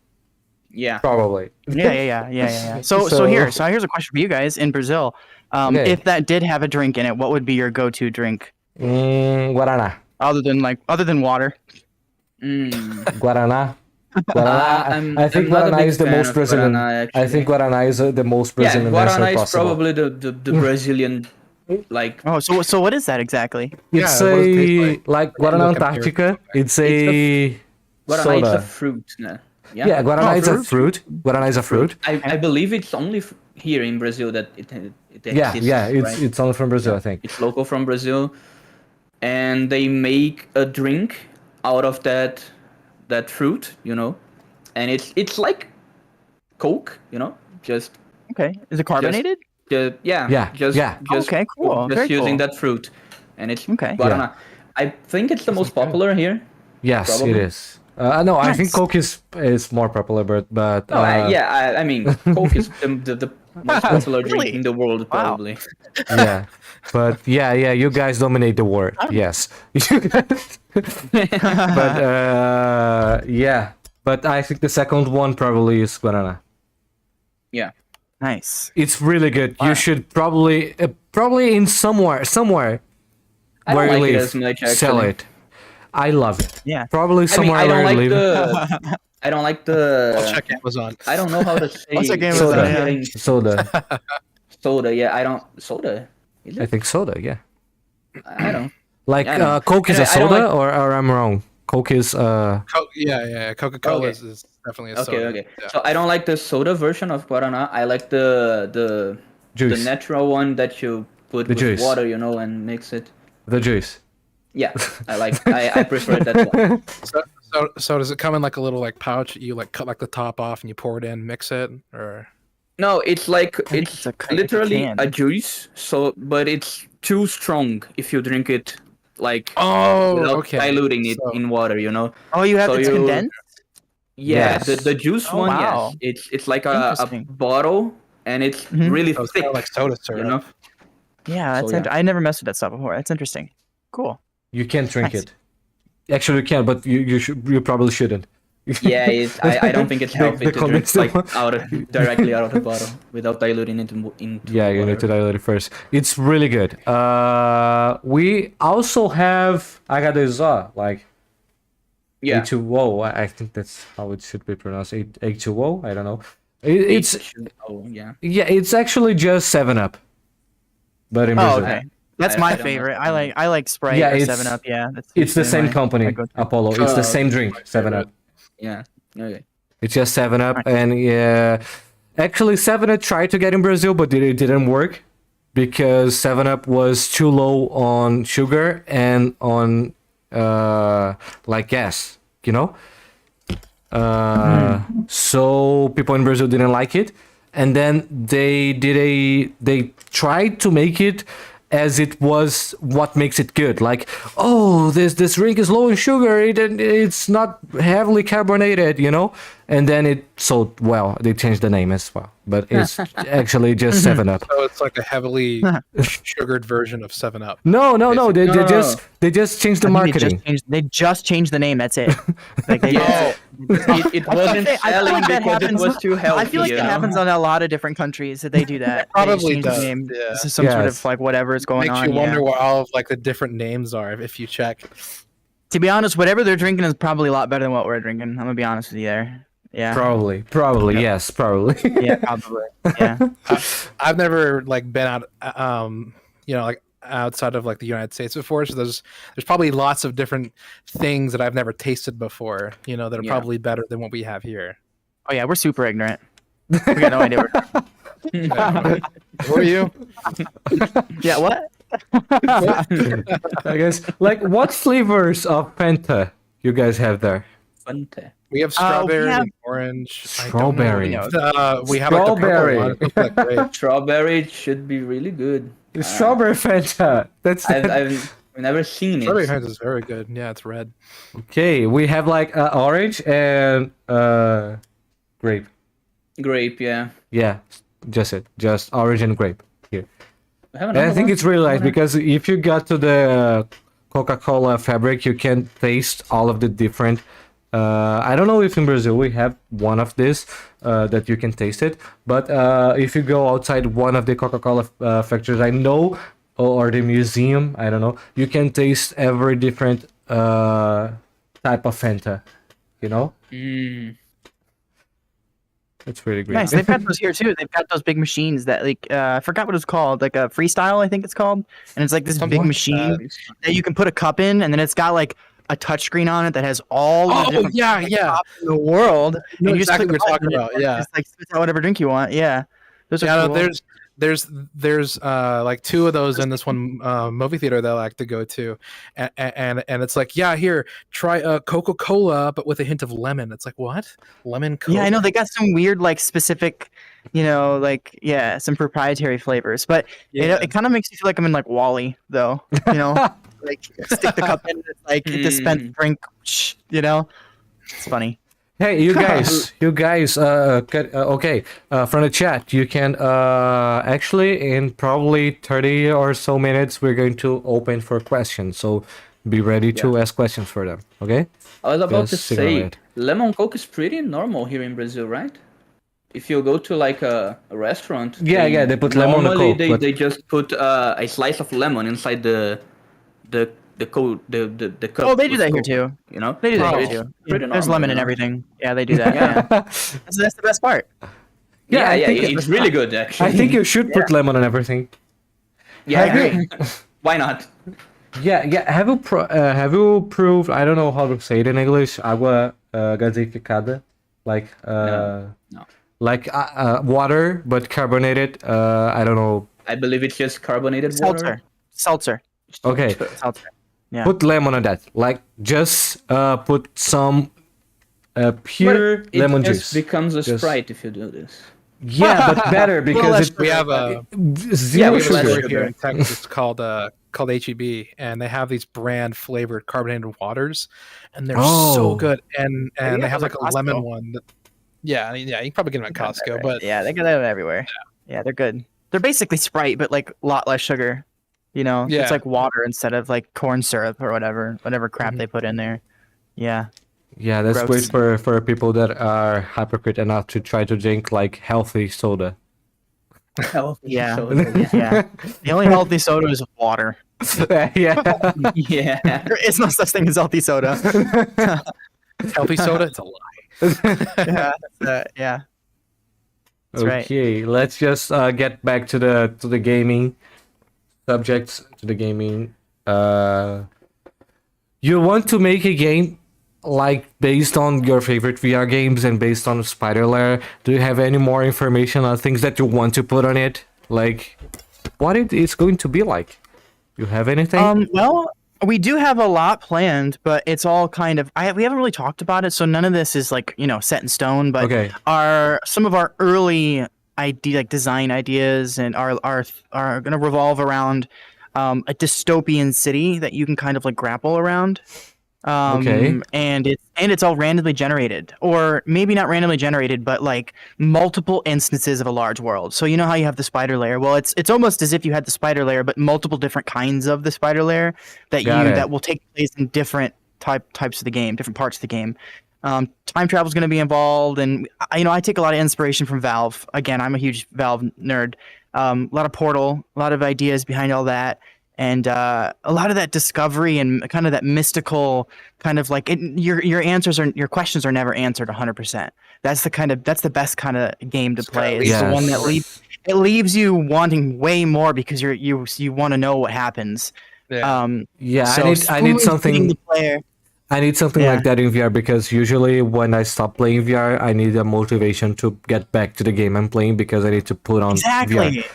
Yeah. Probably. Yeah. So here's a question for you guys in Brazil. Okay. If that did have a drink in it, what would be your go-to drink? Guaraná. Other than water. Guaraná. Guaraná. I think I'm not a Guaraná big is the fan most of Brazilian. Guaraná, I think actually. Guaraná is the most Yeah, Brazilian answer Guaraná is possible. probably the Brazilian, like. Oh, so what is that exactly? It's Yeah, what does it taste like Look Guaraná up here. Antarctica. It's a Guaraná is a soda. fruit, no? Yeah, Guaraná is a fruit. Guaraná is a fruit. I believe it's only here in Brazil that it Yeah, exists. it's right? it's only from Brazil, I think. It's local from Brazil, and they make a drink out of that fruit, and it's like Coke, just Okay. Is it carbonated? Yeah, just Okay, cool. just Very using cool. that fruit, and it's Okay. Guaraná. I think it's the most popular here. Yes, Probably. it is. No, I think Nice. Coke is more popular, but No, I mean, Coke is the most popular drink Really? in the world, Wow. probably. yeah, but yeah, you guys dominate the world. Yes, but yeah, but I think the second one probably is Guaraná. Yeah. Nice. It's really good. You should probably in somewhere I where don't you like it live as much, sell actually. it. I love it. Yeah. Probably I mean, somewhere I don't where like you live. the. I don't like I'll check the. Amazon. I don't know how to say. What's that game because Soda. I'm getting Soda. soda. Yeah, I don't soda. Is I it? think soda. Yeah. I don't. Like Yeah, I don't- Coke is a I don't soda, like- or I'm wrong. Coke is Yeah. Coca-Cola Okay. is definitely a soda. Okay. Yeah. So I don't like the soda version of Guaraná. I like the juice. natural one that you put The with juice. water, and mix it. The juice. Yeah, I prefer that one. So does it come in like a little like pouch? You like cut like the top off and you pour it in, mix it, or No, it's like think it's it's a literally can. a juice. But it's too strong if you drink it like without okay. diluting it So- in water. Oh, you have So it's you- condensed? Yeah, Yes. the juice Oh, one, wow. yes. It's like a Interesting. bottle, and it's Mhm. really So it's thick. kind of like soda syrup. Yeah, that's So, yeah. I never messed with that stuff before. That's interesting. Cool. You can't drink Nice. it. Actually, you can, but you probably shouldn't. Yeah, I don't think it's The- healthy the to drink condensed like directly out of the bottle without diluting it into Yeah, you water. need to dilute it first. It's really good. We also have H2O, like Yeah. H2O. I think that's how it should be pronounced. H2O. I don't know. It's yeah. it's actually just 7-Up, but in Oh, Brazil. okay. That's I my don't know. favorite. I like Sprite Yeah, or it's- 7-Up. Yeah, that's It's the usually same my company, go-to. Apollo. It's the Oh, same drink, 7-Up. Yeah. Okay. It's just 7-Up, and yeah, actually 7-Up tried to get in Brazil, but it didn't work because 7-Up was too low on sugar and on like gas, So people in Brazil didn't like it, and then they tried to make it as it was what makes it good. Like, oh, this drink is low in sugar, it's not heavily carbonated, And then it sold well. They changed the name as well, but it's actually just 7-Up. So it's like a heavily sugared version of 7-Up. No. They No, no. they just changed the I think marketing. They just changed the name. That's it. Like they Yeah. It wasn't I feel selling like that because it happens. was too healthy. I feel like you that know? happens on a lot of different countries that they do that. They Probably change the does, name yeah. to some sort of Yes. like whatever is going Makes on. you wonder yeah. what all of like the different names are if you check. To be honest, whatever they're drinking is probably a lot better than what we're drinking. I'm gonna be honest with you there. Yeah. Probably, yes, probably. Yeah, probably. Yeah. I've never like been out, like outside of like the United States before. So there's probably lots of different things that I've never tasted before. That are Yeah. probably better than what we have here. Oh yeah, we're super ignorant. We got no idea. Who are you? Yeah. What? I guess. Like, what flavors of Fanta you guys have there? Fanta. We have strawberry, have- and orange. Strawberry. I don't know. We have like the Strawberry. purple one. It's like grape. Strawberry should be really good. Strawberry Fanta. That's I've never seen Strawberry it. Heinz is very good. Yeah, it's red. okay. We have like orange and grape. Grape, yeah. Yeah, just orange and grape here. I have And I another think one. it's really nice because if you got to the Coca-Cola fabric, you can taste all of the different I don't know if in Brazil we have one of this that you can taste it, but if you go outside one of the Coca-Cola factories, I know, or the museum, I don't know, you can taste every different type of Fanta, you know? It's really great. Nice. They've got those here too. They've got those big machines that like I forgot what it's called, like a freestyle, I think it's called. And it's like this big machine that you can put a cup in, and then it's got like a touchscreen on it that has all the different cups in the world. You know and you exactly just what you're talking about. Yeah. Just like spit out whatever drink you want. Yeah. Those are cool. There's like two of those in this one movie theater that I like to go to, and it's like, yeah, here, try a Coca-Cola but with a hint of lemon. It's like, what? Lemon Coke? Yeah, I know they got some weird like specific, like some proprietary flavors, but it kind of makes me feel like I'm in like Wall-E though, like stick the cup in, it's like dispense drink, it's funny. Hey, you guys, okay, from the chat, you can, actually, in probably 30 or so minutes, we're going to open for questions, so be ready to ask questions for them, okay? I was about to say, lemon Coke is pretty normal here in Brazil, right? If you go to like a restaurant, they put lemon on the Coke. They just put a slice of lemon inside the cup. Oh, they do that here too. They do that here too. There's lemon in everything. Yeah, they do that. Yeah, that's the best part. Yeah, it's really good actually. I think you should put lemon on everything. Yeah, I agree. Why not? Yeah. Have you proved? I don't know how to say it in English. Água gasificada, like No. like water but carbonated. I don't know. I believe it's just carbonated water. Seltzer. Okay. Seltzer. Yeah. Put lemon on that. Like just put some pure lemon juice. It becomes a Sprite if you do this. Yeah, but better because we have a zero sugar here in Texas called HEB, and they have these brand flavored carbonated waters, and they're so good. And they have like a lemon one. You can probably get them at Costco, but yeah, they get them everywhere. Yeah, they're good. They're basically Sprite, but like a lot less sugar. It's like water instead of like corn syrup or whatever crap they put in there. Yeah. Yeah, that's Gross. great for people that are hypocrite enough to try to drink like healthy soda. Yeah. The only healthy soda is water. Yeah. There is no such thing as healthy soda. healthy soda, it's a lie. Yeah. That's okay, let's just get back to the gaming subjects, to the gaming. You want to make a game like based on your favorite VR games and based on Spider-Lair? Do you have any more information on things that you want to put on it? Like what it's going to be like? You have anything? Well, we do have a lot planned, but it's all kind of we haven't really talked about it, so none of this is like set in stone. But some of our early design ideas and are going to revolve around a dystopian city that you can kind of like grapple around. And it's all randomly generated, or maybe not randomly generated, but like multiple instances of a large world. So you know how you have the Spider-Lair? Well, it's almost as if you had the Spider-Lair, but multiple different kinds of the Spider-Lair that will take place in different types of the game, different parts of the game. Time travel is going to be involved, and I take a lot of inspiration from Valve. Again, I'm a huge Valve nerd. A lot of Portal, a lot of ideas behind all that. And a lot of that discovery and kind of that mystical kind of like your answers your questions are never answered 100%. That's the best kind of game to play. It's the one that leaves you wanting way more because you want to know what happens. I need something. I need something like that in VR because usually when I stop playing VR, I need a motivation to get back to the game I'm playing because I need to put on VR.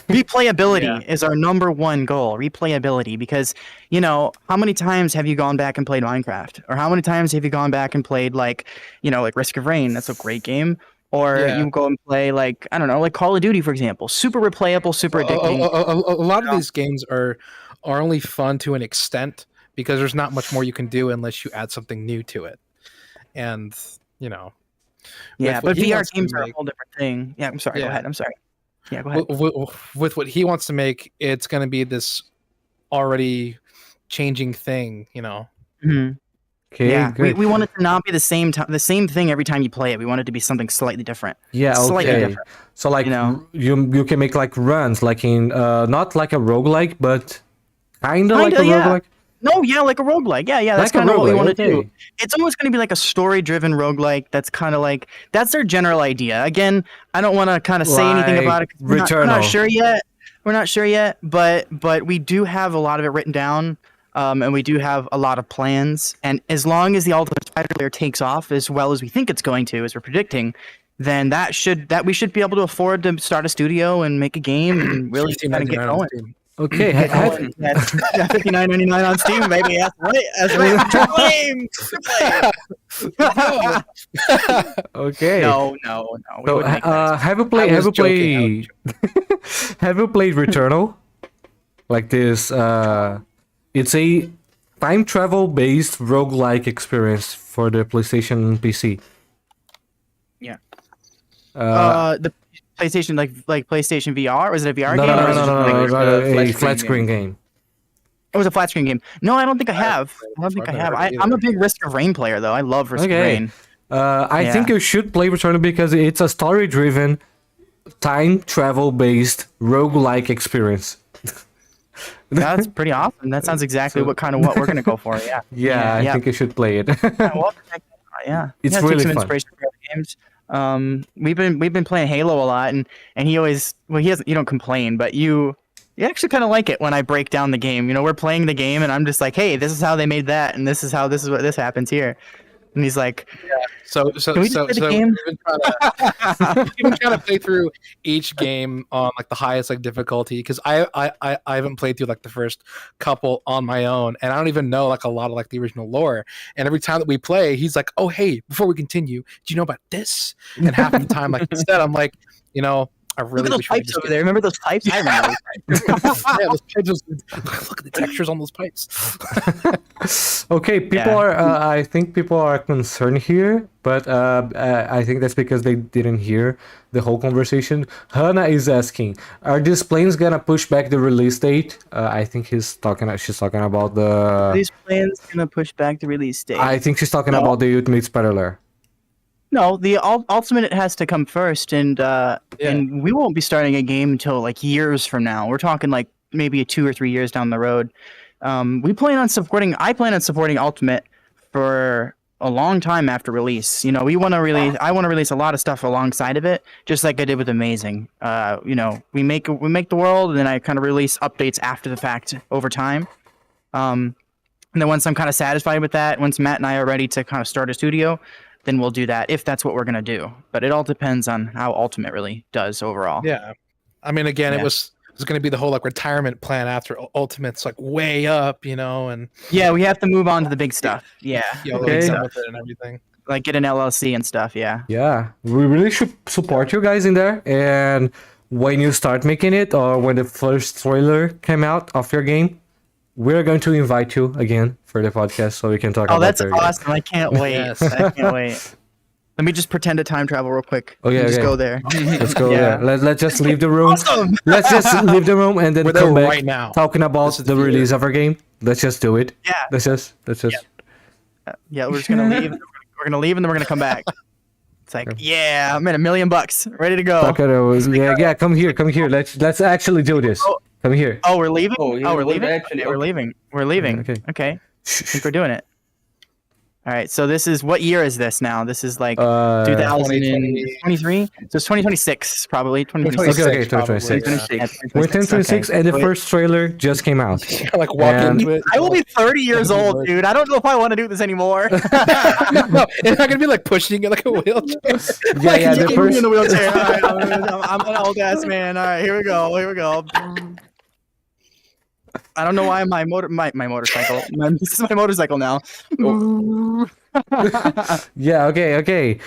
Replayability is our number one goal. Replayability, because how many times have you gone back and played Minecraft, or how many times have you gone back and played like Risk of Rain? That's a great game. Or you go and play like Call of Duty, for example. Super replayable, super addicting. A lot of these games are only fun to an extent because there's not much more you can do unless you add something new to it. And but VR games are a whole different thing. Yeah, I'm sorry. Go ahead. I'm sorry. Yeah, go ahead. With what he wants to make, it's going to be this already changing thing, Mm-hmm. Okay, Yeah, good. we want it to not be the same thing every time you play it. We want it to be something slightly different. Yeah, Slightly okay. different. So like You know? you can make like runs, like in not like a roguelike, but kinda like a yeah. roguelike. No, yeah, like a roguelike. Yeah, that's Like a kind of what we roguelike, want to do. okay. It's almost going to be like a story-driven roguelike. That's kind of like that's their general idea. Again, I don't want to kind of say anything Like about it. 'Cause we're Returnal. not sure yet. We're not sure yet, but we do have a lot of it written down, and we do have a lot of plans. And as long as the Ultimate Spider-Lair takes off as well as we think it's going to, as we're predicting, then we should be able to afford to start a studio and make a game and really kind of get $15.99 on going. Steam. Okay, That's $59.99 on Steam, baby. That's right. That's right. Triple aim. okay. No. We So, wouldn't make that. have you played? I Have was you joking, played? Have you played Returnal? Like this? It's a time travel based roguelike experience for the PlayStation and PC. Yeah. Uh, The PlayStation, like PlayStation VR, was it a VR no, game? no, or no, was it no, just no, like- no, It's no, a a flat flat screen screen game. It was a flat screen game. No, I don't think I have. I don't think I have. I'm a big Risk of Rain player, though. I love Risk of Okay. Rain. I Yeah. think you should play Returnal because it's a story driven, time travel based roguelike experience. That's pretty awesome. That sounds exactly what we're gonna go for. Yeah. Yeah, I think you should play it. Yeah, well, yeah. It's take really some fun. inspiration from other games. We've been playing Halo a lot, and he always you don't complain, but you actually kind of like it when I break down the game. You know, we're playing the game, and I'm just like, hey, this is how they made that, and this is what this happens here. And he's like, So Can we just play the game? we've been trying to play through each game on like the highest like difficulty because I haven't played through like the first couple on my own, and I don't even know like a lot of like the original lore. And every time that we play, he's like, "Oh, hey, before we continue, do you know about this?" And half the time, like instead, I'm like, I look really at those wish we could pipes just over get- there. Remember those pipes? I remember those pipes. Yeah, those pipes. Look at the textures on those pipes. Okay, people Yeah. are. I think people are concerned here, but I think that's because they didn't hear the whole conversation. Hannah is asking, "Are these planes gonna push back the release date?" I think she's talking about the. These plans gonna push back the release date. I think she's talking No. about the Ultimate Spider-Lair. No, the ultimate has to come first, and we won't be starting a game until like years from now. We're talking like maybe 2 or 3 years down the road. I plan on supporting Ultimate for a long time after release. I want to release a lot of stuff alongside of it, just like I did with Amazing. We make the world, and then I kind of release updates after the fact over time. And then once I'm kind of satisfied with that, once Matt and I are ready to kind of start a studio, then we'll do that if that's what we're gonna do. But it all depends on how Ultimate really does overall. Yeah, I mean, again, Yeah. it was going to be the whole like retirement plan after Ultimate's like way up, and Yeah, we have to move on to the big stuff. Yeah, Okay. done with it and everything. like get an LLC and stuff. Yeah. Yeah, we really should support you guys in there. And when you start making it, or when the first trailer came out of your game, we're going to invite you again for the podcast so we can talk Oh, about that's your game. awesome! I can't wait. Yes. I can't wait. Let me just pretend to time travel real quick. Okay, and just okay. go there. Let's go Yeah. there. Let's just leave the room. Awesome. Let's just leave the room and then We're there come back right now. talking about This is the the future. release of our game. Let's just do it. Yeah. Let's just. Yeah, we're just gonna leave. We're gonna leave, and then we're gonna come back. It's like, yeah, I'm at $1 million, ready to go. Talk yeah, come here. Let's actually do this. Come here. Oh, we're leaving. Oh, yeah, we're we're leaving. actually- Okay, we're leaving. We're leaving. Okay. Okay. I think we're doing it. All right. So this is what year is this now? This is like 2023. So it's 2026 probably. 2026. Okay, Probably, 2026. yeah. We're 1026 and the first trailer just came out. Like walk And- into it. I will be 30 years old, dude. I don't know if I want to do this anymore. No, it's not gonna be like pushing it like a wheelchair. Yeah, the Keep me first. in the wheelchair. All right, I'm an old ass man. All right, here we go. I don't know why my motorcycle. This is my motorcycle now. Yeah, okay.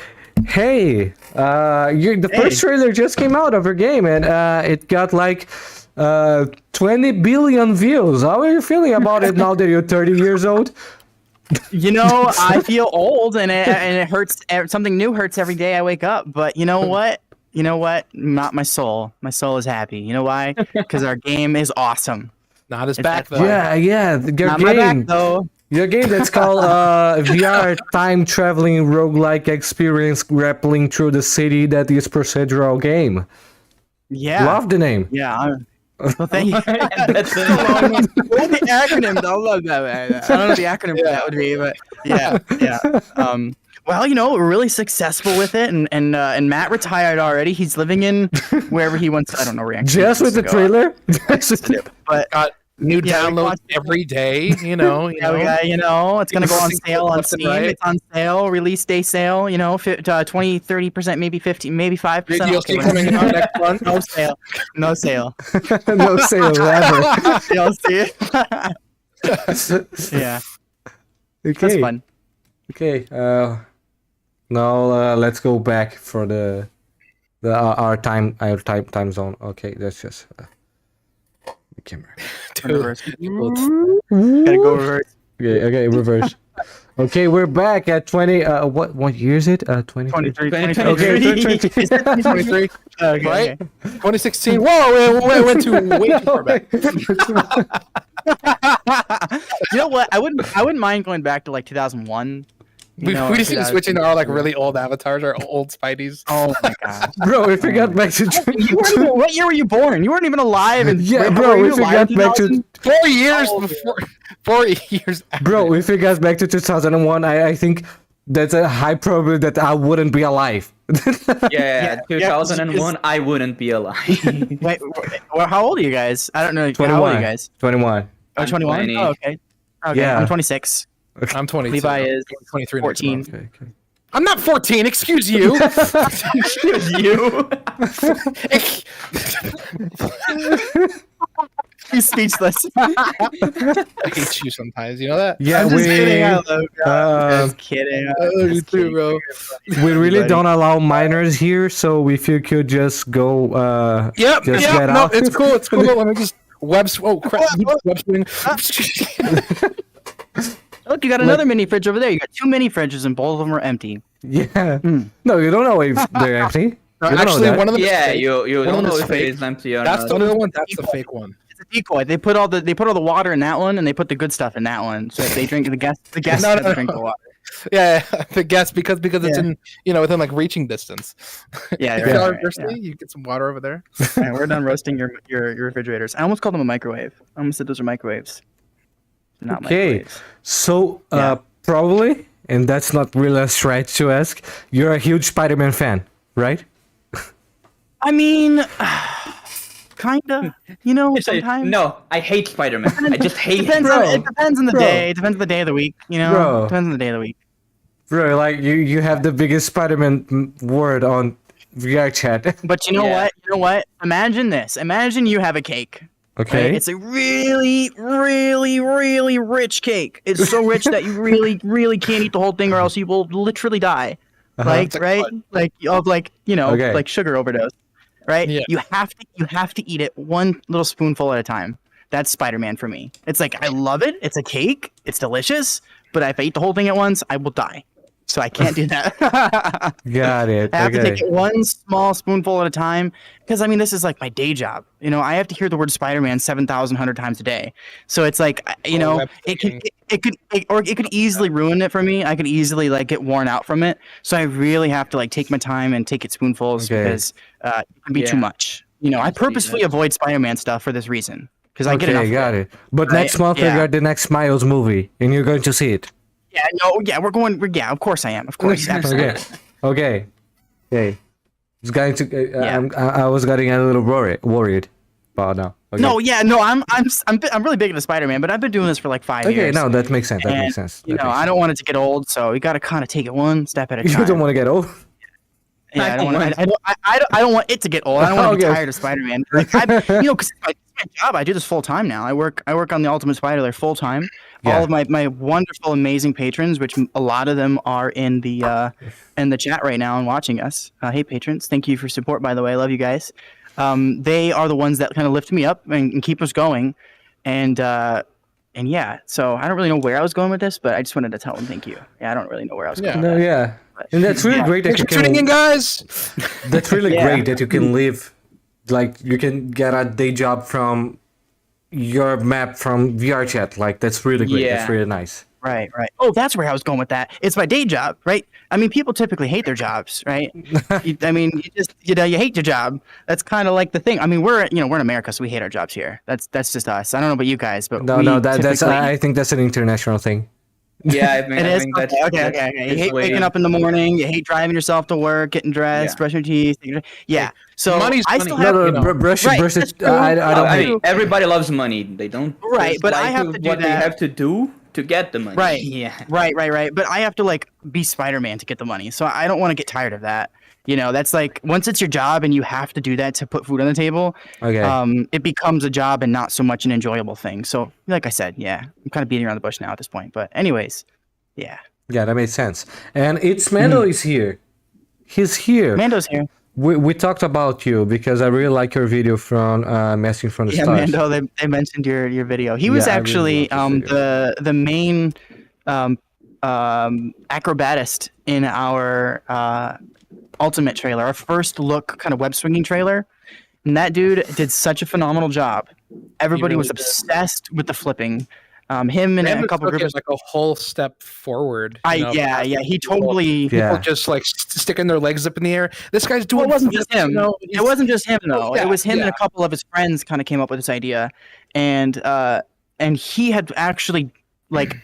Hey, the first trailer just came out of your game and it got like 20 billion views. How are you feeling about it now that you're 30 years old? I feel old and it hurts. Something new hurts every day I wake up. But you know what? Not my soul. My soul is happy. You know why? Because our game is awesome. Not his It's back that though. Yeah, your Not my back game. though. Your game that's called VR time traveling roguelike experience grappling through the city that is procedural game. Yeah. Love the name. Yeah. Well, thank you. That's it. What the acronym? I love that, man. I don't know what the acronym for that would be, but yeah. Well, we're really successful with it, and Matt retired already. He's living in wherever he wants. I don't know where he actually Just with the wants to go. trailer? But Got new downloads every day. You know. it's gonna go on sale on left and Steam. right. It's on sale, release day sale. 20, 30%, maybe 50, maybe 5%. DLC coming out next month. No sale. No sale. No sale ever. DLC. Yeah, Okay. that's fun. Okay. Now let's go back for our time zone. Okay, that's just the camera. Reverse. Gotta go reverse. Okay, reverse. Okay, we're back at 20. What year is it? 23. 23. Okay, 23. Okay. Right? 2016. Whoa, it went way too far back. You know what? I wouldn't mind going back to like 2001. We just been switching to our like really old avatars, our old Spideys. Oh my god, Bro, if we got back to what year were you born? You weren't even alive. And yeah, bro, if we got back to 4 years before, 4 years. After. bro, if we got back to 2001, I think that's a high probability that I wouldn't be alive. Yeah, 2001, I wouldn't be alive. Wait, how old are you guys? I don't know. 21. How old are you guys? 21. Oh, 21? 20. Oh, okay. Yeah. I'm 26. I'm 22. Levi is 23. 14. Okay. I'm not 14. Excuse you. Excuse you. He's speechless. I hate you sometimes. You know that? Yeah, I'm just kidding. I love you. uh, Just kidding. You too, bro. we really don't allow minors here, so if you could just go Yep. just Yep. get No, out. it's cool. It's cool. Let me just Oh crap! Web swing. Look, you got another mini fridge over there. You got 2 mini fridges, and both of them are empty. Yeah. No, you don't know if they're empty. You don't know Actually, that. one of them. Yeah, you One don't of them know is if fake. it is empty or That's not. the other one. That's the fake one. It's a decoy. They put all the water in that one, and they put the good stuff in that one. So if they drink the guests No, doesn't drink the water. Yeah, the guess because it's in within like reaching distance. Yeah, If right, you are right, thirsty, yeah. you get some water over there. All right, we're done roasting your refrigerators. I almost called them a microwave. I almost said those are microwaves. They're not Okay, microwaves. so Yeah. probably, and that's not really a stretch to ask, you're a huge Spider-Man fan, right? I mean, kinda. Sometimes. No, I hate Spider-Man. I just hate him. It depends on the Bro. day. It depends on the day of the week. Bro. Depends on the day of the week. Bro, like you have the biggest Spider-Man word on VRChat. But you know Yeah. what? You know what? Imagine this. Imagine you have a cake. Okay. Right? It's a really, really, really rich cake. It's so rich that you really, really can't eat the whole thing, or else you will literally die. It's like Right? fun. Like Okay. sugar overdose. Right? Yeah. You have to eat it one little spoonful at a time. That's Spider-Man for me. It's like I love it. It's a cake. It's delicious. But if I eat the whole thing at once, I will die. So I can't do that. Got it. I have to Okay. take it one small spoonful at a time because this is like my day job. I have to hear the word Spider-Man 7,100 times a day. So it's like it could easily ruin it for me. I could easily get worn out from it. So I really have to take my time and take it spoonfuls Okay. because it can be too Yeah. much. I purposefully avoid Spider-man stuff for this reason because I get enough. Okay, got it. But Right? next month we Yeah. got the next Miles movie, and you're going to see it. Yeah, no, yeah, we're going. Of course I am. Of course, absolutely. Okay. Okay. It's going to. Yeah. I was getting a little worried. But no. Okay. No, yeah, no, I'm really big into Spider-Man, but I've been doing this for like 5 Okay, years. no, that makes sense. That And, makes sense. I don't want it to get old, so you got to kind of take it one step at a time. You don't want to get old. Yeah, I I don't don't want. I don't want it to get old. I don't want to be Okay. tired of Spider-Man. Because it's my job. I do this full time now. I work on the Ultimate Spider-Lair full time. Yeah. All of my wonderful, amazing patrons, which a lot of them are in the chat right now and watching us. Hey, patrons, thank you for support. By the way, I love you guys. They are the ones that kind of lift me up and keep us going. And yeah, so I don't really know where I was going with this, but I just wanted to tell them thank you. Yeah, I don't really know where I was going. No, with that. yeah. And that's really Yeah. great that Thanks you for tuning in, can. guys. That's really Yeah. great that you can live, like you can get a day job from your map from VRChat. Like that's really great. Yeah. That's really nice. Right. Oh, that's where I was going with that. It's my day job, right? I mean, people typically hate their jobs, right? You hate your job. That's kind of like the thing. I mean, we're in America, so we hate our jobs here. That's just us. I don't know about you guys, but I think that's an international thing. Yeah, I mean, it is. that's Okay. You hate waking up in the morning. You hate driving yourself to work, getting dressed, brushing your teeth. Yeah. So I still have brush it. I mean, everybody loves money. They don't. Right, but I have to do what that. they have to do to get the money. Right. Yeah. Right. But I have to like be Spider-Man to get the money. So I don't want to get tired of that. That's like once it's your job and you have to do that to put food on the table. Okay. It becomes a job and not so much an enjoyable thing. So like I said, I'm kind of beating around the bush now at this point. But anyways, yeah. Yeah, that makes sense. And it's Mando is here. He's here. Mando's here. We talked about you because I really like your video from Messing from the Stars. Yeah, Mando, they mentioned your video. He was actually the main acrobatist in our Ultimate trailer, our first look kind of web swinging trailer. And that dude did such a phenomenal job. Everybody was obsessed with the flipping. Him and a couple groups like a whole step forward. He totally. People just like sticking their legs up in the air. This guy's doing. It wasn't just him. It wasn't just him though. It was him and a couple of his friends kind of came up with this idea, and he had actually like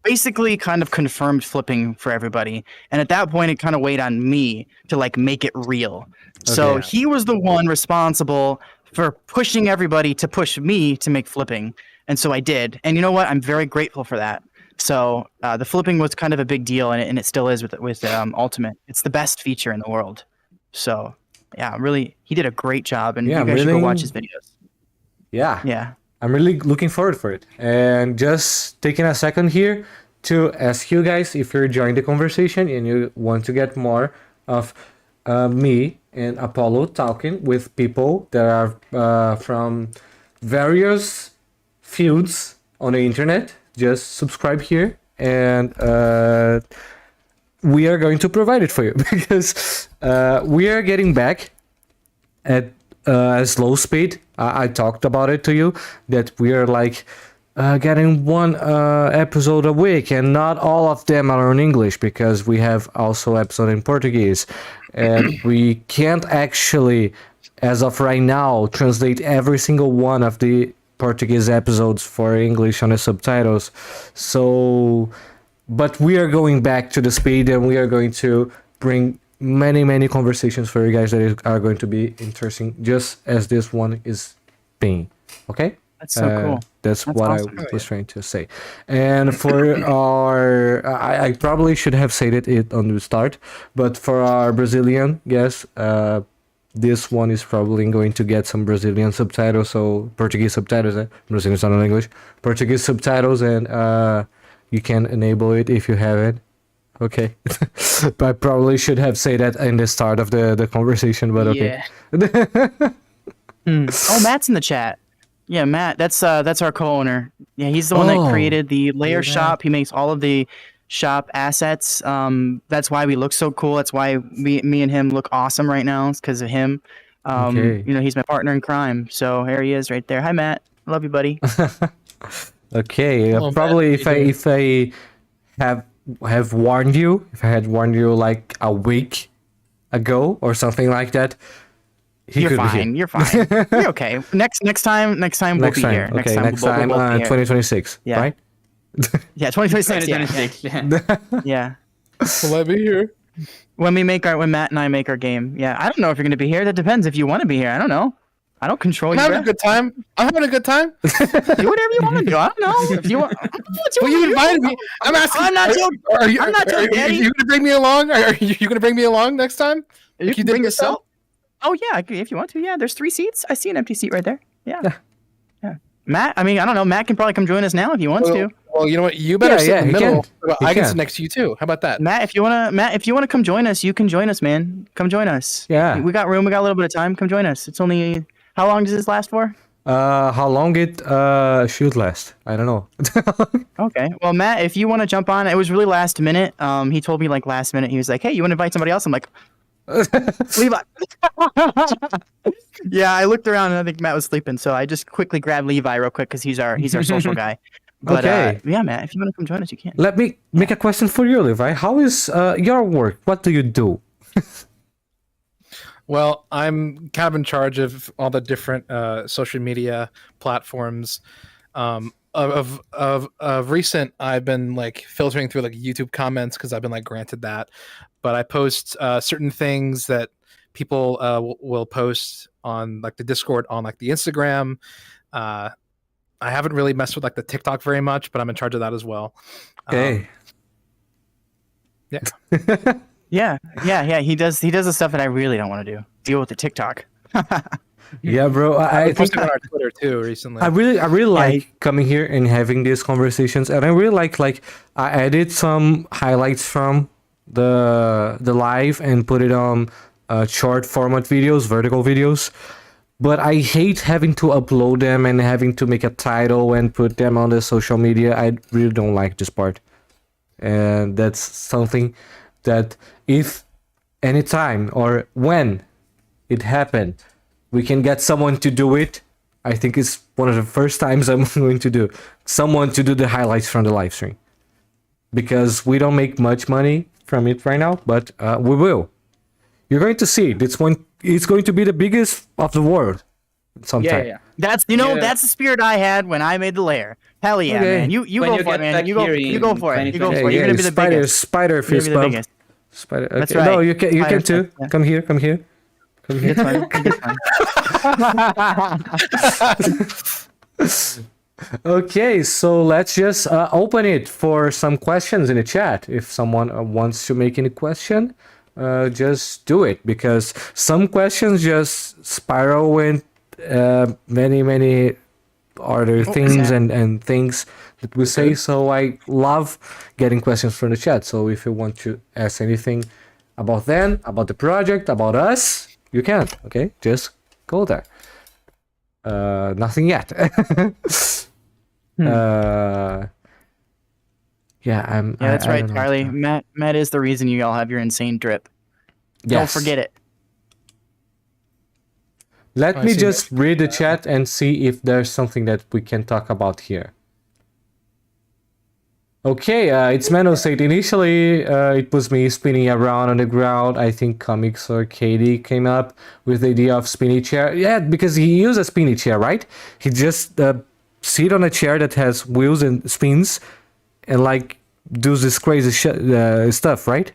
basically kind of confirmed flipping for everybody. And at that point, it kind of weighed on me to like make it real. Okay. So he was the one responsible for pushing everybody to push me to make flipping. And so I did. And you know what? I'm very grateful for that. So the flipping was kind of a big deal, and it still is with Ultimate. It's the best feature in the world. So yeah, really, he did a great job, and you guys should go watch his videos. Yeah. I'm really looking forward for it. And just taking a second here to ask you guys if you're enjoying the conversation and you want to get more of me and Apollo talking with people that are from various fields on the internet. Just subscribe here, and we are going to provide it for you because we are getting back at a slow speed. I talked about it to you that we are like getting one episode a week, and not all of them are in English because we have also episode in Portuguese, and we can't actually, as of right now, translate every single one of the Portuguese episodes for English on the subtitles. So, but we are going back to the speed, and we are going to bring many conversations for you guys that are going to be interesting, just as this one is being. Okay? That's so cool. That's what awesome. I was trying to say. And for our, I probably should have said it on the start, but for our Brazilian guests, this one is probably going to get some Brazilian subtitles, so Portuguese subtitles. Brazilian is not in English. Portuguese subtitles, and you can enable it if you have it. Okay. But I probably should have said that in the start of the conversation, but okay. Oh, Matt's in the chat. Yeah, Matt, that's our co-owner. Yeah, he's the one that created the Lair shop. He makes all of the shop assets. That's why we look so cool. That's why me and him look awesome right now. It's because of him. He's my partner in crime. So here he is right there. Hi, Matt. Love you, buddy. Okay. Probably Matt, if I have warned you, if I had warned you like a week ago or something like that, You're fine. You're okay. Next time we'll be here. Okay, next time 2026, yeah. Right? Yeah, 2026. Yeah. Will I be here? When Matt and I make our game. Yeah, I don't know if you're going to be here. That depends if you want to be here. I don't know. I don't control you. I'm having a good time. Do whatever you want to do. I don't know. If you want. Well, you invited me. I'm asking. I'm not joking. Are you going to bring me along? Are you going to bring me along next time? You can bring yourself. Oh yeah, if you want to. Yeah, there's 3 seats. I see an empty seat right there. Yeah. Matt, I don't know. Matt can probably come join us now if he wants to. Well, you know what? You better sit in the middle. I can sit next to you too. How about that? Matt, if you wanna come join us, you can join us, man. Come join us. Yeah. We got room. We got a little bit of time. Come join us. It's only, how long does this last for? How long it should last? I don't know. Okay. Well, Matt, if you want to jump on, it was really last minute. He told me like last minute. He was like, "Hey, you want to invite somebody else?" I'm like, Levi. Yeah, I looked around and I think Matt was sleeping, so I just quickly grabbed Levi real quick because he's our social guy. But Okay. yeah, Matt, if you want to come join us, you can. Let me make a question for you, Levi. How is your work? What do you do? Well, I'm kind of in charge of all the different social media platforms. Of recent, I've been like filtering through like YouTube comments because I've been like granted that. But I post certain things that people will post on like the Discord, on like the Instagram. I haven't really messed with like the TikTok very much, but I'm in charge of that as well. Okay. Yeah. Yeah. He does the stuff that I really don't want to do. Deal with the TikTok. Yeah, bro. I think posted on our Twitter too recently. I really like coming here and having these conversations, and I really like I edit some highlights from the live and put it on short format videos, vertical videos. But I hate having to upload them and having to make a title and put them on the social media. I really don't like this part, and that's something that if anytime or when it happened, we can get someone to do it. I think it's one of the first times I'm going to do someone to do the highlights from the live stream, because we don't make much money from it right now, but we will. You're going to see it. It's going to be the biggest of the world sometime. Yeah. That's that's the spirit I had when I made the lair. Hell yeah, Okay. man. You When go you for it, get man. back You go here you go in for it. You go 2020. for it. You're gonna be the biggest. Spider You're fist gonna be the bump. biggest. Spider. That's Okay. No, right. you can Spider too. fist, yeah. Come here. It's fine. It's fine. Okay, so let's just open it for some questions in the chat. If someone wants to make any question, just do it, because some questions just spiral in many other things and things that we say. So I love getting questions from the chat. So if you want to ask anything about them, about the project, about us, you can. Okay, just go there. Nothing yet. Yeah, that's I right, don't know. Charlie. Matt is the reason you all have your insane drip. Yes. Don't forget it. Let me just read the chat and see if there's something that we can talk about here. Okay, it's Mano said initially it was me spinning around on the ground. I think Comics or Katie came up with the idea of spinny chair. Yeah, because he used a spinny chair, right? He just sit on a chair that has wheels and spins and like does this crazy stuff, right?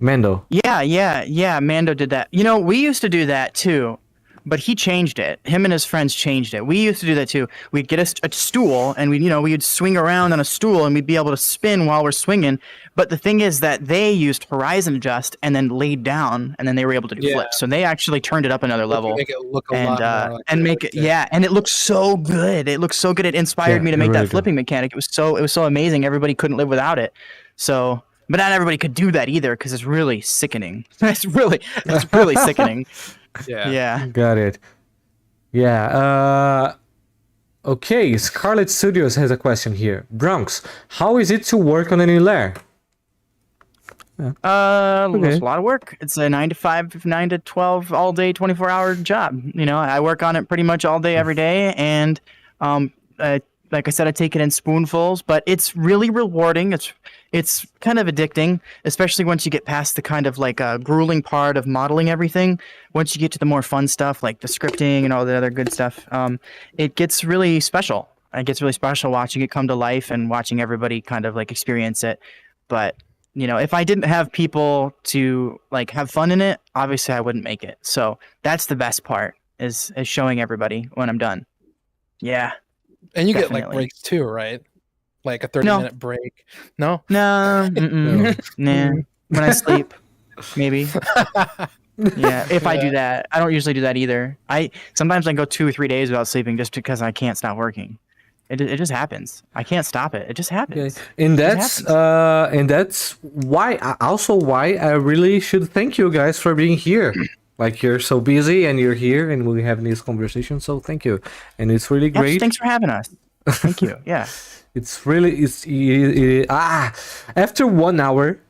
Mando. Yeah. Mando did that. You know, we used to do that too, but he changed it. Him and his friends changed it. We used to do that too. We'd get a stool and we'd swing around on a stool and we'd be able to spin while we're swinging. But the thing is that they used horizon adjust and then laid down, and then they were able to do flips. So they actually turned it up another level. Make it look a lot more like and it looked so good. It looked so good. It inspired me to make that flipping mechanic. It was so amazing. Everybody couldn't live without it. So, but not everybody could do that either, because it's really sickening. It's really sickening. Yeah. Got it. Yeah. Okay, Scarlet Studios has a question here. Bronx, how is it to work on a new lair? It's a lot of work. It's a 9 to 5, 9 to 12 all day, 24-hour job. I work on it pretty much all day, every day, and like I said, I take it in spoonfuls, but it's really rewarding. It's kind of addicting, especially once you get past the kind of like grueling part of modeling everything. Once you get to the more fun stuff, like the scripting and all the other good stuff, it gets really special. It gets really special watching it come to life and watching everybody kind of like experience it. But if I didn't have people to like have fun in it, obviously I wouldn't make it. So that's the best part, is showing everybody when I'm done. Yeah. And you Definitely. get like breaks too, right? Like a 30-minute break. No? No. Nah. When I sleep, maybe. Yeah, if I do that. I don't usually do that either. Sometimes I go 2 or 3 days without sleeping just because I can't stop working. It just happens. I can't stop it. It just happens. Okay. And that's why I really should thank you guys for being here. Like, you're so busy and you're here and we're having this conversation, so thank you. And it's really great. Thanks for having us. Thank you. Yeah. After 1 hour,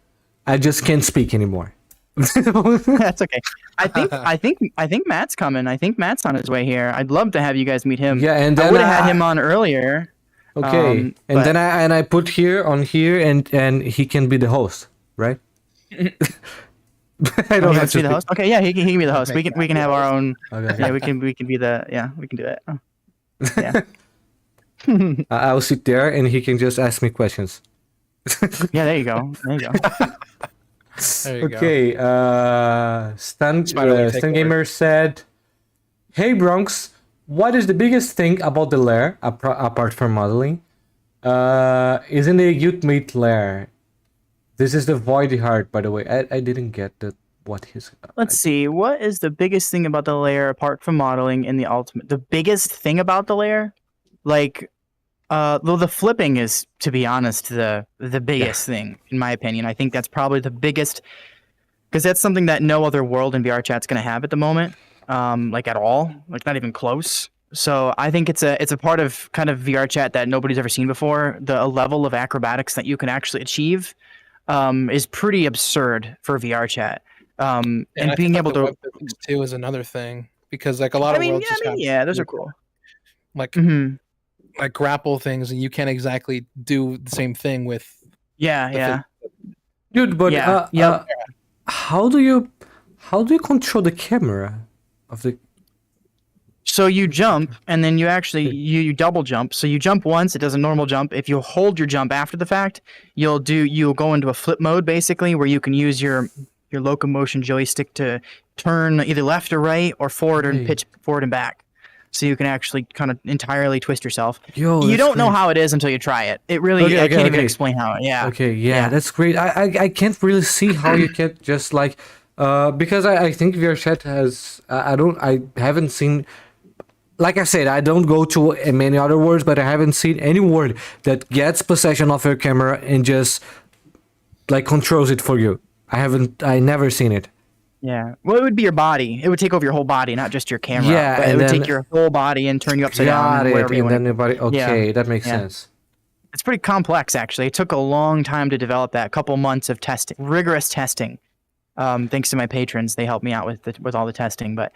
I just can't speak anymore. That's okay. I think Matt's coming. I think Matt's on his way here. I'd love to have you guys meet him. Yeah, and I then would have had him on earlier. Okay, and then I put here on here, and he can be the host, right? I don't have to be the host. Okay, yeah, he can be the host. We can have our own. Okay. Yeah, we can be the. Yeah, we can do it. Oh. Yeah. I'll sit there, and he can just ask me questions. Yeah, there you go. There you go. There you go. Okay, Stan Gamer said, "Hey Bronx, what is the biggest thing about the lair apart from modeling? Isn't a ultimate lair? This is the void heart, by the way. I didn't get what his. Let's see. What is the biggest thing about the lair apart from modeling in the ultimate? The biggest thing about the lair, like, well, the flipping is, to be honest, the biggest thing in my opinion. I think that's probably the biggest, because that's something that no other world in VRChat's going to have at the moment, like at all, like not even close. So I think it's a part of kind of VRChat that nobody's ever seen before. The level of acrobatics that you can actually achieve is pretty absurd for VRChat. And being able to too is another thing, because like a lot of worlds those are cool. Like like grapple things, and you can't exactly do the same thing with. Dude, but how do you control the camera of the? So you jump, and then you actually you double jump. So you jump once, it does a normal jump. If you hold your jump after the fact, you'll go into a flip mode basically, where you can use your locomotion joystick to turn either left or right or forward and pitch forward and back. So you can actually kind of entirely twist yourself. You don't know how it is until you try it. It really I can't even explain how. That's great. I can't really see how you can just like because I think VRChat has I haven't seen. Like I said, I don't go to many other words, but I haven't seen any word that gets possession of your camera and just like controls it for you. I never seen it. Yeah. Well, it would be your body. It would take over your whole body, not just your camera. Yeah, but it would take your whole body and turn you upside down. Okay, that makes sense. It's pretty complex, actually. It took a long time to develop that. A couple months of testing, rigorous testing. Thanks to my patrons, they helped me out with all the testing. But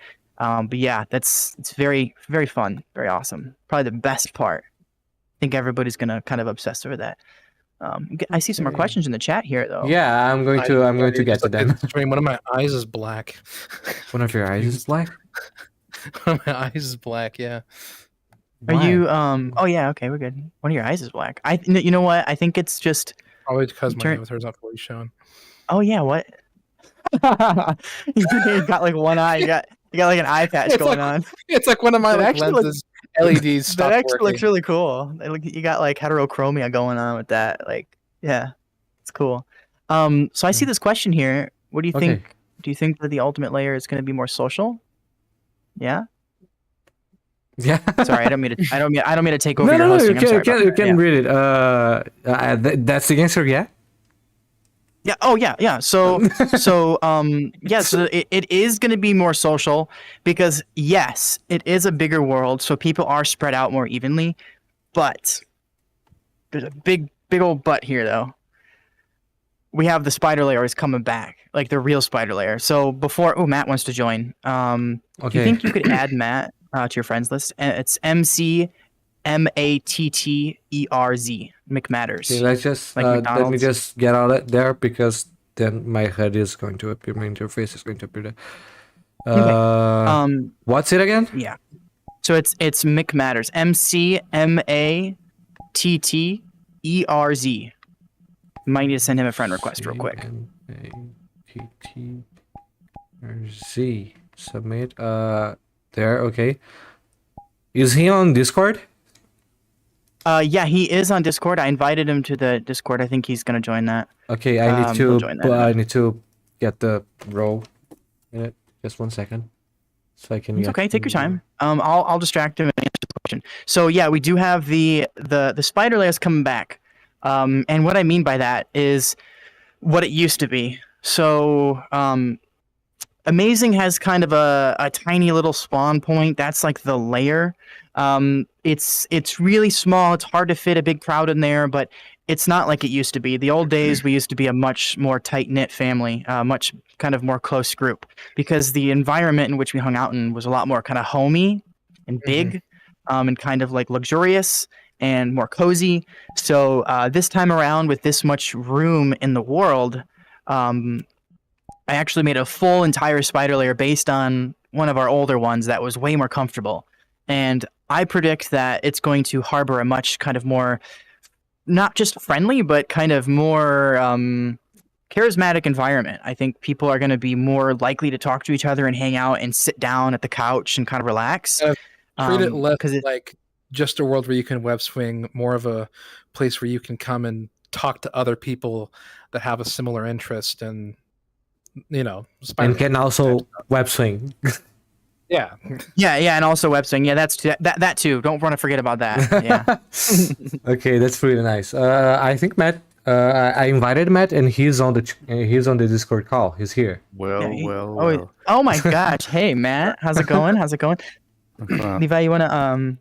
yeah, it's very, very fun, very awesome. Probably the best part. I think everybody's gonna kind of obsess over that. I see some more questions in the chat here, though. Yeah, I'm going to get to them. One of my eyes is black. One of your eyes is black? One of my eyes is black. Yeah. Are you? Oh yeah. Okay, we're good. One of your eyes is black. You know what? I think it's just. Probably because my avatar's not fully shown. Oh yeah. What? You got like one eye. You got like an eye patch going on. It's like one of my lenses. LEDs. That actually looks really cool. You got like heterochromia going on with that. Like, yeah, it's cool. So I see this question here. What do you think? Do you think that the ultimate layer is going to be more social? Yeah. Yeah. Sorry, I don't mean to take over your hosting. You can read it. That's the answer. Yeah. Yeah. Oh, yeah. So it is going to be more social because yes, it is a bigger world, so people are spread out more evenly. But there's a big old but here, though. We have the Spider-Lair is coming back, like the real Spider-Lair. So Matt wants to join. Do you think you could add Matt to your friends list? It's MCMATTERZ. McMatters. Okay, let's just let me just get out of there because then my head is going to appear, my interface is going to appear there. What's it again? Yeah. So it's McMatters. MCMATTERZ. Might need to send him a friend request real quick. MATTERZ. Submit. There. Okay. Is he on Discord? Yeah, he is on Discord. I invited him to the Discord. I think he's gonna join that. Okay, I need to get the role in it. Just 1 second, so I can. It's okay. Take your time. I'll distract him and answer the question. So yeah, we do have the Spider-Lair is coming back. And what I mean by that is what it used to be. So Amazing has kind of a tiny little spawn point. That's like the lair. It's really small. It's hard to fit a big crowd in there, but it's not like it used to be. The old days, we used to be a much more tight-knit family, much kind of more close group, because the environment in which we hung out in was a lot more kind of homey and big, and kind of like luxurious. and more cozy. So this time around, with this much room in the world, I actually made a full entire Spider-Lair based on one of our older ones that was way more comfortable. And I predict that it's going to harbor a much kind of more, not just friendly, but kind of more charismatic environment. I think people are going to be more likely to talk to each other and hang out and sit down at the couch and kind of relax. Treat it less like just a world where you can web swing, more of a place where you can come and talk to other people that have a similar interest and, you know, and can also web swing. Yeah, and also web swing. Yeah, that too. Don't want to forget about that. Yeah. Okay, that's really nice. I think Matt. I invited Matt, and he's on the Discord call. He's here. Well. Oh my gosh! Hey Matt, how's it going? Levi, you wanna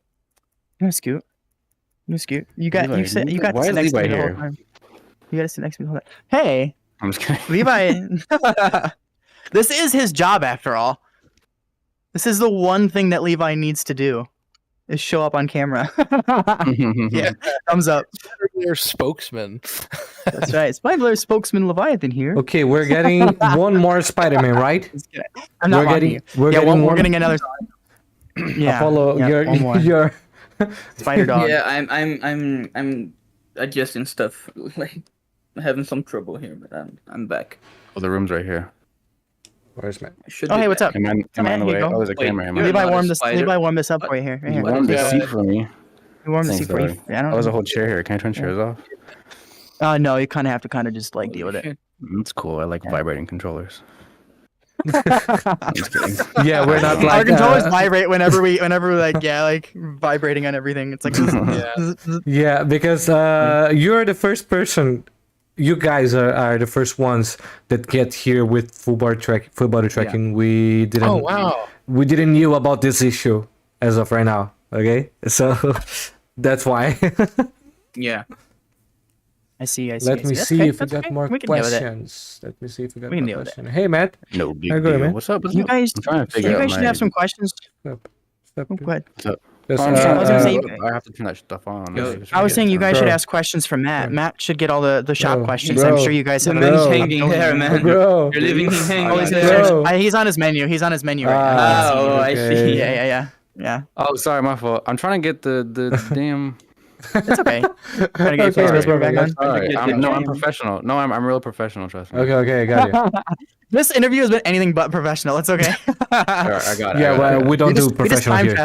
scoot? Scoot. You got to sit next to me the whole time. You got to sit next to me the whole time. Hey. I'm just kidding. Levi. This is his job after all. This is the one thing that Levi needs to do, is show up on camera. Yeah, thumbs up. Spider-Lair spokesman. That's right. Spider-Lair spokesman Leviathan here. Okay, we're getting one more Spider-Man, right? I'm not mocking you. We're getting another. Yeah. Apollo, you're Spider Dog. Yeah, I'm adjusting stuff. Like, I'm having some trouble here, but I'm back. Oh, the room's right here. Where's Matt? Oh, hey, what's up? Am I in the way? Oh, there's a camera here. Levi warmed this up for you here. You warmed the seat for me. You warmed the seat for you. I was a whole chair here. Can I turn chairs off? No, you kind of have to just like deal with it. That's cool. I like vibrating controllers. Yeah, we're not like our controllers vibrate whenever we like vibrating on everything. It's like yeah, because you're the first person. You guys are the first ones that get here with full body tracking. Yeah. We didn't. Oh wow. We didn't knew about this issue as of right now. Okay, so that's why. Yeah. I see. Let me see if we got more questions. Let me see if we got more questions. Hey, Matt. No big deal. Man. What's up? You guys, I'm trying to figure out should have some questions. Stop. Oh, go ahead. What's up? I have to turn that stuff on. I was saying you guys should ask questions from Matt. Matt should get all the shop questions. I'm sure you guys have. He's hanging there, man. Bro. You're leaving him hanging. He's on his menu. He's on his menu right now. Oh, I see. Yeah. Oh, sorry, my fault. I'm trying to get the damn. It's okay. Trying to get your Facebook back on. Sorry. I'm professional. No, I'm real professional. Trust me. Okay, got you. This interview has been anything but professional. It's okay. Sure, I got it. Yeah, well, we don't do professional here.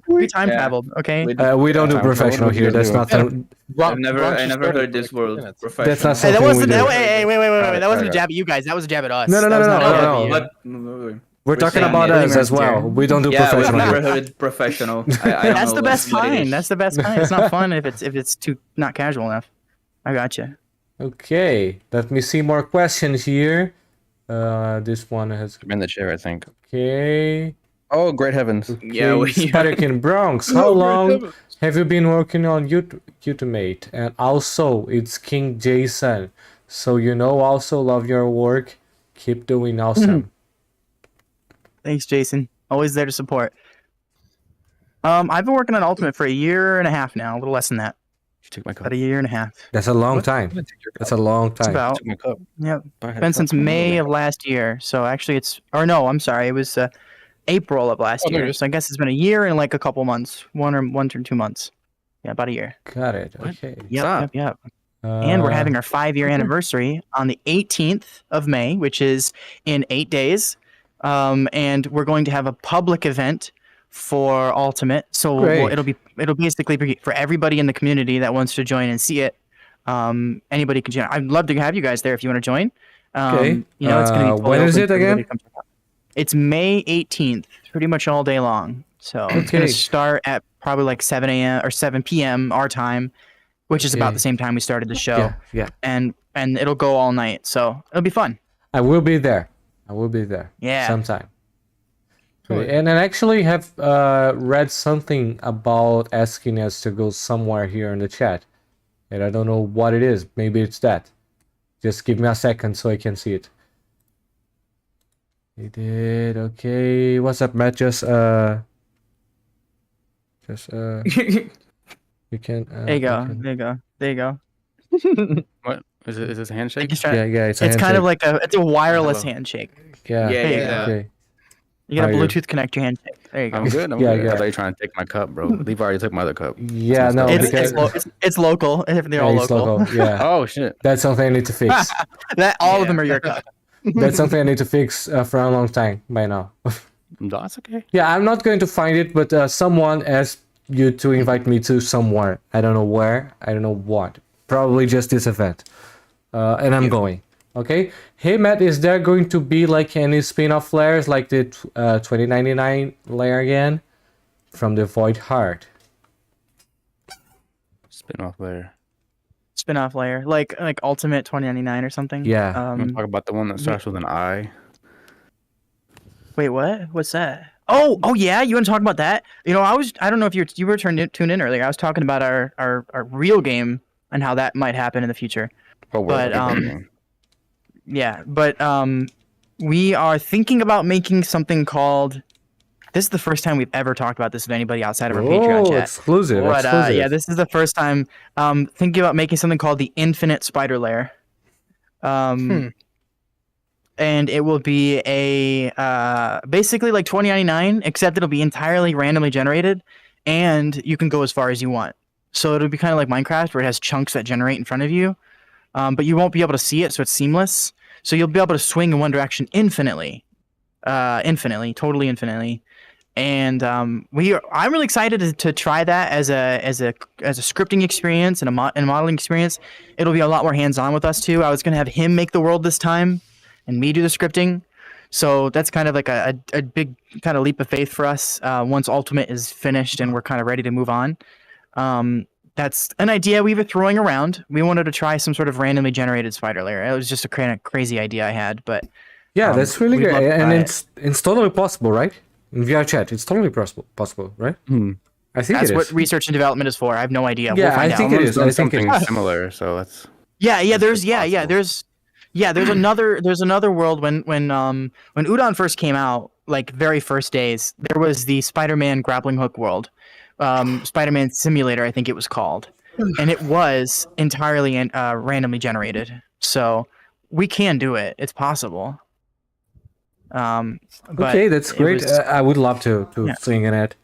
We time traveled. Okay. We don't do professional here. That's not. I never heard this word professional. That's not something we do. Wait. That wasn't a jab at you guys. That was a jab at us. No. We're talking about us as well. We don't do professional. I've never heard professional. That's the best kind. That's the best kind. It's not fun if it's too not casual enough. I gotcha. Okay, let me see more questions here. This one has. I'm in the chair, I think. Okay. Oh, great heavens! Okay. Yeah, Spider-Kin Bronx. How long have you been working on Ultimate? And also, it's King Jason. So also love your work. Keep doing awesome. Thanks, Jason. Always there to support. I've been working on Ultimate for 1.5 years now, a little less than that. Take my cup. About 1.5 years. That's a long time. That's a long time. It's about, my cup. Yeah. It's been since May of last year. So actually I'm sorry. It was April of last year. So I guess it's been 1 year and like a couple months. 1 or 2 months. Yeah, about 1 year. Got it. Okay. Yep. And we're having our 5-year anniversary on the 18th of May, which is in 8 days. And we're going to have a public event for Ultimate, so it'll basically be for everybody in the community that wants to join and see it. Anybody can join. I'd love to have you guys there if you want to join. Okay. It's going to be when is it again? It's May 18th, pretty much all day long. So it's going to start at probably like 7 a.m. or 7 p.m. our time, which is about the same time we started the show. Yeah. And it'll go all night, so it'll be fun. I will be there. Yeah. Sometime. And I actually have read something about asking us to go somewhere here in the chat. And I don't know what it is. Maybe it's that. Just give me a second so I can see it. He did. Okay. What's up, Matt? You can. There you go. okay. There you go. There you go. What is it? Is this a handshake? Yeah, it's a It's kind of handshake. like it's a wireless Hello. handshake. Yeah. Yeah, There you yeah. go. Okay. You got a How are you? Bluetooth connector handshake. There you go. I'm good. I'm Yeah, good. yeah. I thought you were trying to take my cup, bro. Leave already took my other cup. Yeah, no, It's because it's local. They're yeah, all it's local. Yeah, Oh shit. that's something I need to fix. That all of them are your cup. That's something I need to fix for a long time by now. That's okay. Yeah, I'm not going to find it, but someone asked you to invite me to somewhere. I don't know where. I don't know what. Probably just this event. And I'm going. Okay. Hey, Matt, is there going to be like any spin-off layers like the 2099 layer again? From the Void Heart. Spin-off layer. Spin-off layer, like Ultimate 2099 or something. Yeah. I'm gonna talk about the one that starts with an I. Wait, what? What's that? Oh yeah, you want to talk about that? You know, I don't know if you were tuned in earlier. I was talking about our real game and how that might happen in the future. Oh, But, okay. Yeah, but we are thinking about making something called. This is the first time we've ever talked about this with anybody outside of our Patreon chat. Exclusive. But Exclusive. yeah, this is the first time thinking about making something called the Infinite Spider-Lair. And it will be a basically like 2099, except it'll be entirely randomly generated, and you can go as far as you want. So it'll be kind of like Minecraft, where it has chunks that generate in front of you, but you won't be able to see it, so it's seamless. So you'll be able to swing in one direction infinitely, totally infinitely. And I'm really excited to try that as a scripting experience and a modeling experience. It'll be a lot more hands-on with us too. I was gonna have him make the world this time, and me do the scripting. So that's kind of like a big kind of leap of faith for us once Ultimate is finished and we're kind of ready to move on. That's an idea we were throwing around. We wanted to try some sort of randomly generated Spider-Lair. It was just a kind of crazy idea I had, but yeah, that's really we'd love great, to and try it's totally possible, right? In VRChat, it's totally possible, right? I think that's it what is. research and development is for. I have no idea. Yeah, We'll find I think out. it is. I think something it's similar. So that's There's another world when Udon first came out, like very first days, there was the Spider-Man grappling hook world, Spider-Man Simulator, I think it was called, and it was entirely randomly generated. So we can do it. It's possible. But okay, that's it great. was- I would love to sing in it,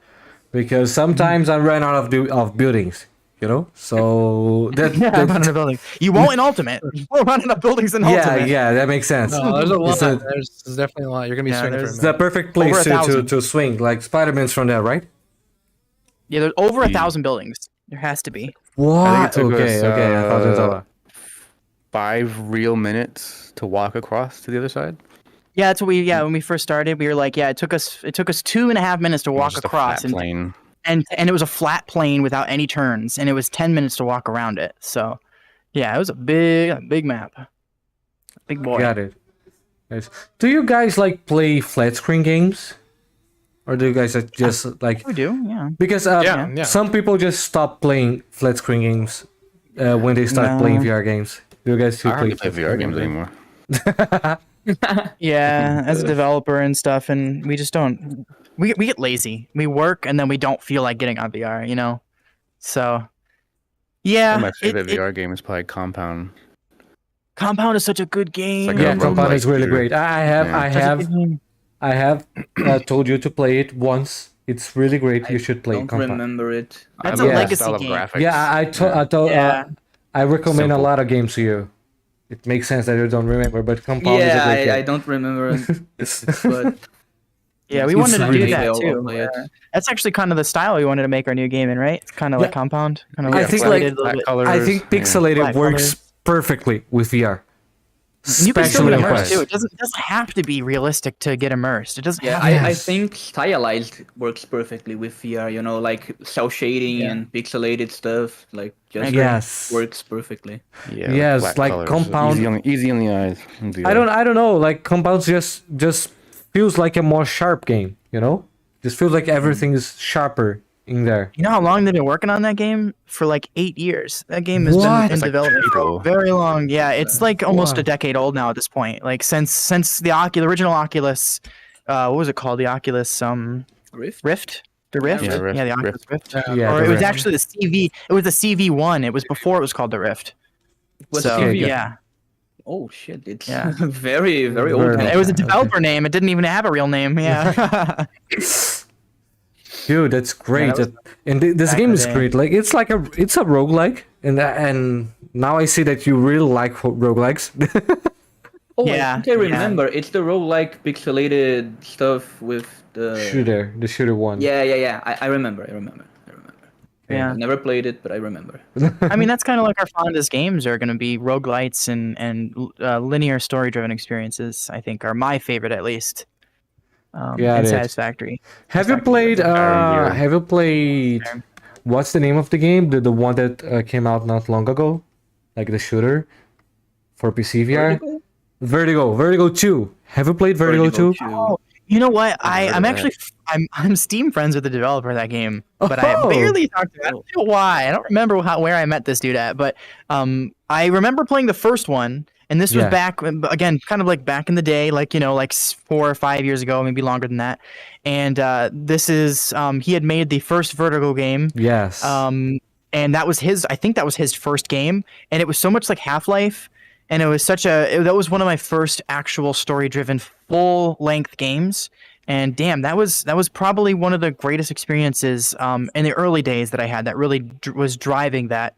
because sometimes I run out of buildings, you know. So I'm running a building. You won't in Ultimate. You won't run enough buildings in Ultimate. yeah, that makes sense. No, there's a lot. It's a- There's definitely a lot. You're gonna be Yeah, swinging for a there's It's the minute. perfect place Over 1,000. to swing. Like Spider-Man's from there, right? Yeah, there's over 1,000 buildings. There has to be. What? took Okay, us, okay. I thought it was a lot. 5 real minutes to walk across to the other side. Yeah, that's what when we first started, we were like, it took us 2.5 minutes to walk Just a across, flat plane. and it was a flat plane without any turns, and it was 10 minutes to walk around it. So, yeah, it was a big map, big boy. Got it. Nice. Do you guys like play flat screen games, or do you guys just like? We do, yeah. Because Yeah. some people just stop playing flat screen games when they start No. playing VR games. Do you guys I still hardly play VR games anymore. Yeah, as a developer and stuff, and we just don't. We get lazy. We work, and then we don't feel like getting on VR, you know. So, yeah. My favorite VR game is probably Compound. Compound is such a good game. like Yeah, a Compound roguelike is really shooter. great. I have told you to play it once. It's really great. You should play Don't Compound. remember it. That's I a love that legacy style of game. graphics. Yeah, I recommend Simple. a lot of games to you. It makes sense that you don't remember, but Compound is a Yeah, great game. I don't remember it, but Yeah, we It's wanted to do really- that I'll too. play it. That's actually kind of the style we wanted to make our new game in, right? It's kind of like Compound. Kind of I like think, pixelated like, a little Black bit. colors. I think pixelated Black works colors. perfectly with VR. And you can still Especially get on immersed Quest. too. It doesn't have to be realistic to get immersed. It doesn't yeah, have I Yes. think stylized works perfectly with VR. You know, like cell shading and pixelated stuff. Like just Yes. works perfectly. Yeah, Yes, black like colors. Compound- Easy on the eyes. I don't know. Like Compound just feels like a more sharp game. You know, just feels like everything is sharper in there. You know how long they've been working on that game? For like 8 years. That game has What? been in It's like development for Halo. very long. Yeah, it's like almost What? a decade old now at this point. Like since the original Oculus, what was it called? The Oculus Rift. Rift. The Rift? Yeah, Rift. the Oculus Rift. Yeah, Or the it was Rift. actually the CV. It was the CV1. It was before it was called the Rift. Was So, CV? yeah. Oh shit! It's Yeah. very very old. Very now. It was a developer name. It didn't even have a real name. Yeah. Dude, that's great. that was And this back game in is the day. great. Like it's a roguelike, and now I see that you really like roguelikes. Oh, Yeah, I think I remember. It's the roguelike pixelated stuff with the the shooter one. Yeah. I remember. Yeah. I never played it, but I remember. I mean, that's kind of like our fondest games are going to be roguelites and linear story-driven experiences. I think are my favorite, at least. Yeah, and it is. satisfactory. Have you played? Have you played? What's the name of the game? The one that came out not long ago, like the shooter for PC VR. Vertigo 2. Have you played Vertigo 2? Oh, you know what? I'm that. actually I'm Steam friends with the developer of that game, but I Oh. barely talked to him. I don't know why. I don't remember where I met this dude at, but I remember playing the first one, and this was Yeah. back again, kind of like back in the day, like 4 or 5 years ago, maybe longer than that. And this is he had made the first Vertigo game. Yes. And that was I think that was his first game, and it was so much like Half-Life, and it was that was one of my first actual story-driven full-length games. And damn, that was probably one of the greatest experiences in the early days that I had that really was driving that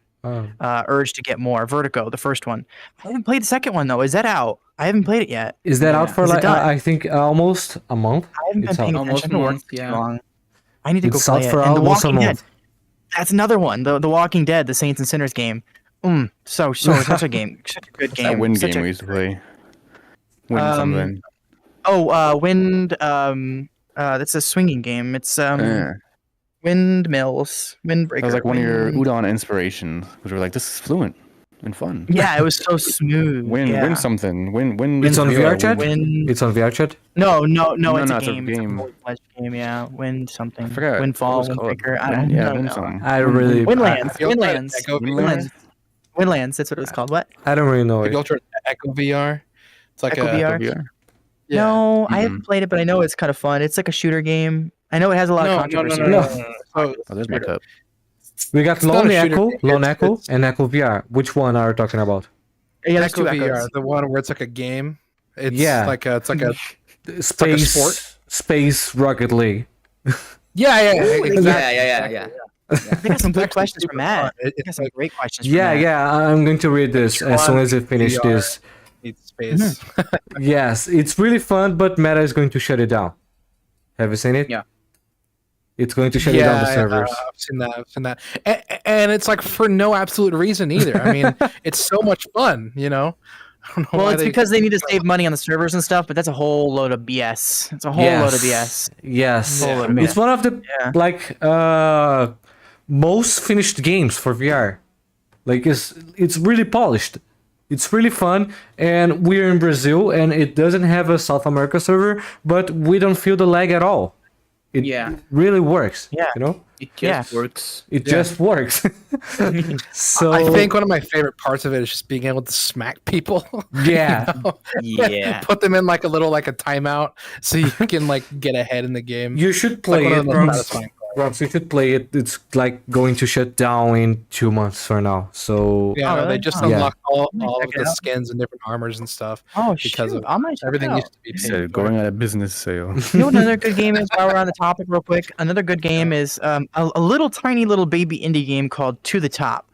urge to get more. Vertigo, the first one. I haven't played the second one though. Is that out? I haven't played it yet. Is that out for Is it like done? I think almost a month? I haven't been It's paying out. Almost attention to a work month, for too yeah. long. I need to It's go out play it. for And The almost a Walking Dead. month. That's another one. The Walking Dead, the Saints and Sinners game. Such a game. Such a good game. That wind Such game a- we used to play. Wind Um, something. Wind. That's a swinging game. It's Yeah. windmills, windbreaker. That was like one of your wind- udon inspirations, which were like, this is fluent and fun. Yeah, it was so smooth. Win something. Win. It's on VRChat? Wind. It's on VRChat. No, it's No, a it's a game. It's a game. full-fledged game. Yeah, wind something. I forgot. Windfall, what it was called. windbreaker. I don't Yeah, know. win something. I really Windlands. You'll try Windlands. Echo Windlands? VR. Windlands. That's what it was called. What? I don't really know Have you it. all tried Echo VR? It's like Echo a VR? VR? Yeah. No, I haven't played it, but I know it's kind of fun. It's like a shooter game. I know it has a lot of controversy. no. So, Oh, there's my cup. We got It's not Lone a shooter Echo, game, Lone it's- Echo, it's- and Echo VR. Which one are you talking about? Yeah, there's Echo two VR, Echoes. the one where it's like a game. It's Yeah. like a Space sport. Space Rocket League. yeah, exactly. Yeah. I got some good actually questions super from Matt. fun. I got It's some like great questions from Yeah, Matt. yeah. I'm going to read this as soon as I finish VR. this. it's space. Yes, it's really fun, but Meta is going to shut it down. Have you seen it? Yeah. It's going to shut down the servers. I've seen that. And it's like for no absolute reason either. I mean, it's so much fun, I don't know Well, why it's because they need to save money on the servers and stuff, but that's a whole load of BS. It's a whole load of BS. Yes. Whole load of It's BS. one of the Yeah. most finished games for VR. Like it's really polished. It's really fun, and we're in Brazil, and it doesn't have a South America server, but we don't feel the lag at all. It Yeah. really works. Yeah. It just works. It just works. So I think one of my favorite parts of it is just being able to smack people. yeah. Yeah. Put them in like a timeout so you can like get ahead in the game. You should It's like play one it, of the most Bronx. satisfying parts. Bronx, you should play it. It's like going to shut down in 2 months from now. So Yeah, Oh, no, really? they just Oh. unlocked all Let me of check it the out. skins and different armors and stuff. Oh, Because shoot. of I might check Everything it used out. to be He paid said for. going out of business sale. You know what another good game is while we're on the topic real quick? Another good game is a little tiny little baby indie game called To the Top.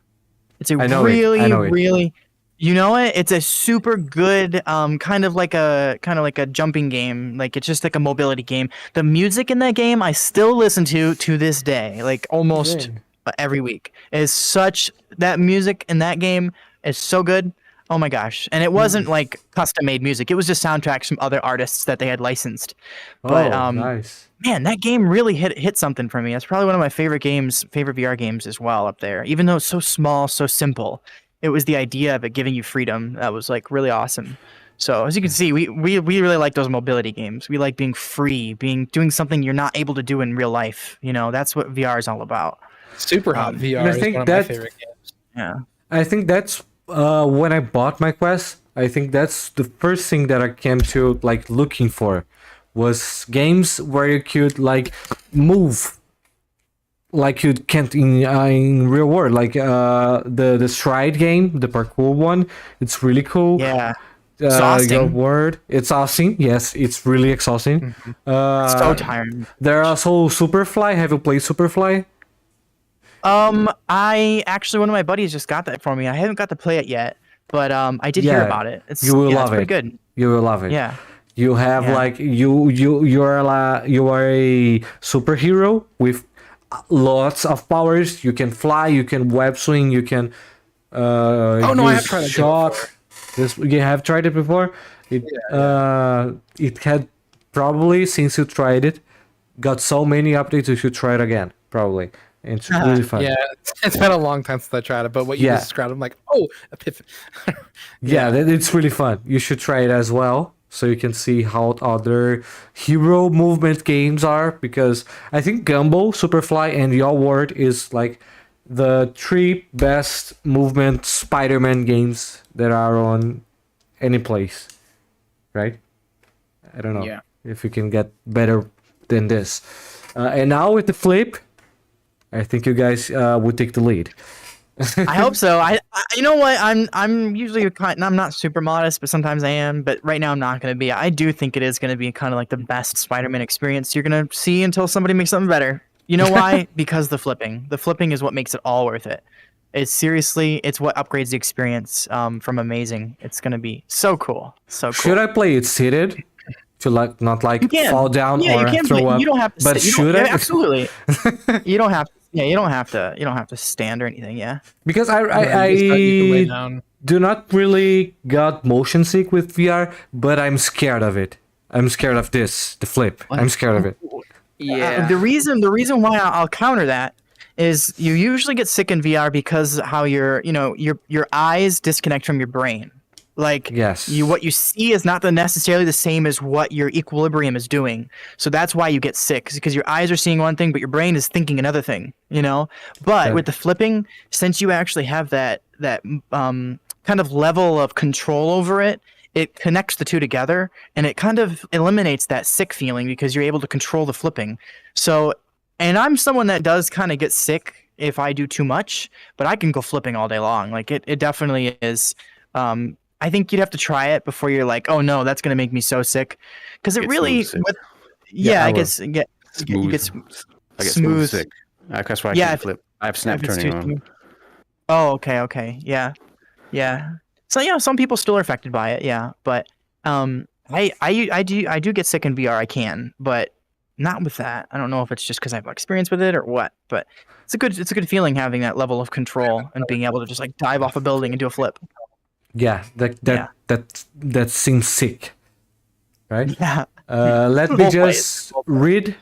It's a I know it. really, I know it. really you know it? It's a super good kind of like a jumping game. Like it's just like a mobility game. The music in that game I still listen to this day, like almost every week. Is such that music in that game is so good. Oh my gosh. And it wasn't like custom made music. It was just soundtracks from other artists that they had licensed. But nice. man, that game really hit something for me. It's probably one of my favorite VR games as well up there. Even though it's so small, so simple, it was the idea of it giving you freedom that was like really awesome. So as you can see, we really like those mobility games. We like being free, doing something you're not able to do in real life. You know, that's what VR is all about. Super Hot VR I is think one of my that- favorite games. Yeah. I think that's when I bought my Quest. I think that's the first thing that I came to like looking for was games where you could like move like you can't in real world. Like the stride game, the parkour one, it's really cool. Yeah. Your Exhausting. word, it's exhausting. Yes, it's really exhausting. So tiring. There are also Superfly. Have you played Superfly? I actually, one of my buddies just got that for me. I haven't got to play it yet, but I did hear about it. You will love it's pretty it. good. You will love it. Yeah. You have Yeah. like you are a superhero with lots of powers. You can fly. You can web swing. You can I have use tried it shock. This you have tried it before. It had probably since you tried it got so many updates. You should try it again probably. And it's really fun. Yeah, it's been a long time since I tried it, but what you described, I'm like, oh, epiphany. It's really fun. You should try it as well, so you can see how other hero movement games are. Because I think Gumball, Superfly, and Your Word is like the 3 best movement Spider-Man games that are on any place, right? I don't know if you can get better than this. And now with the flip, I think you guys would take the lead. I hope so. I you know what? I'm usually I'm not super modest, but sometimes I am. But right now I'm not going to be. I do think it is going to be kind of like the best Spider-Man experience you're going to see until somebody makes something better. You know why? Because the flipping. The flipping is what makes it all worth it. It's what upgrades the experience from amazing. It's going to be so cool. So cool. Should I play it seated? To like not like fall down or you can throw up. You don't have to. But should I? Absolutely. You don't have. Yeah, you don't have to. You don't have to stand or anything. Yeah. Because You can lay I down. do not really got motion sick with VR, but I'm scared of it. I'm scared of this, the flip. I'm scared of it. Yeah. The reason why I'll counter that is you usually get sick in VR because how your eyes disconnect from your brain. Like Yes. what you see is not necessarily the same as what your equilibrium is doing. So that's why you get sick, because your eyes are seeing one thing, but your brain is thinking another thing. But with the flipping, since you actually have that kind of level of control over it, it connects the two together, and it kind of eliminates that sick feeling because you're able to control the flipping. So, and I'm someone that does kind of get sick if I do too much, but I can go flipping all day long. Like it definitely is. I think you'd have to try it before you're like, oh no, that's gonna make me so sick, because it really, I it gets Smooth. I get smooth smooth. sick. That's why I Yeah, can't flip. I have snap if it's turning too on. smooth. Oh, okay, yeah. So some people still are affected by it, yeah. But I do get sick in VR. I can, but not with that. I don't know if it's just because I have experience with it or what, but it's a good feeling having that level of control and being able to just like dive off a building and do a flip. Yeah, that seems sick, right? Yeah. Let me Don't play just read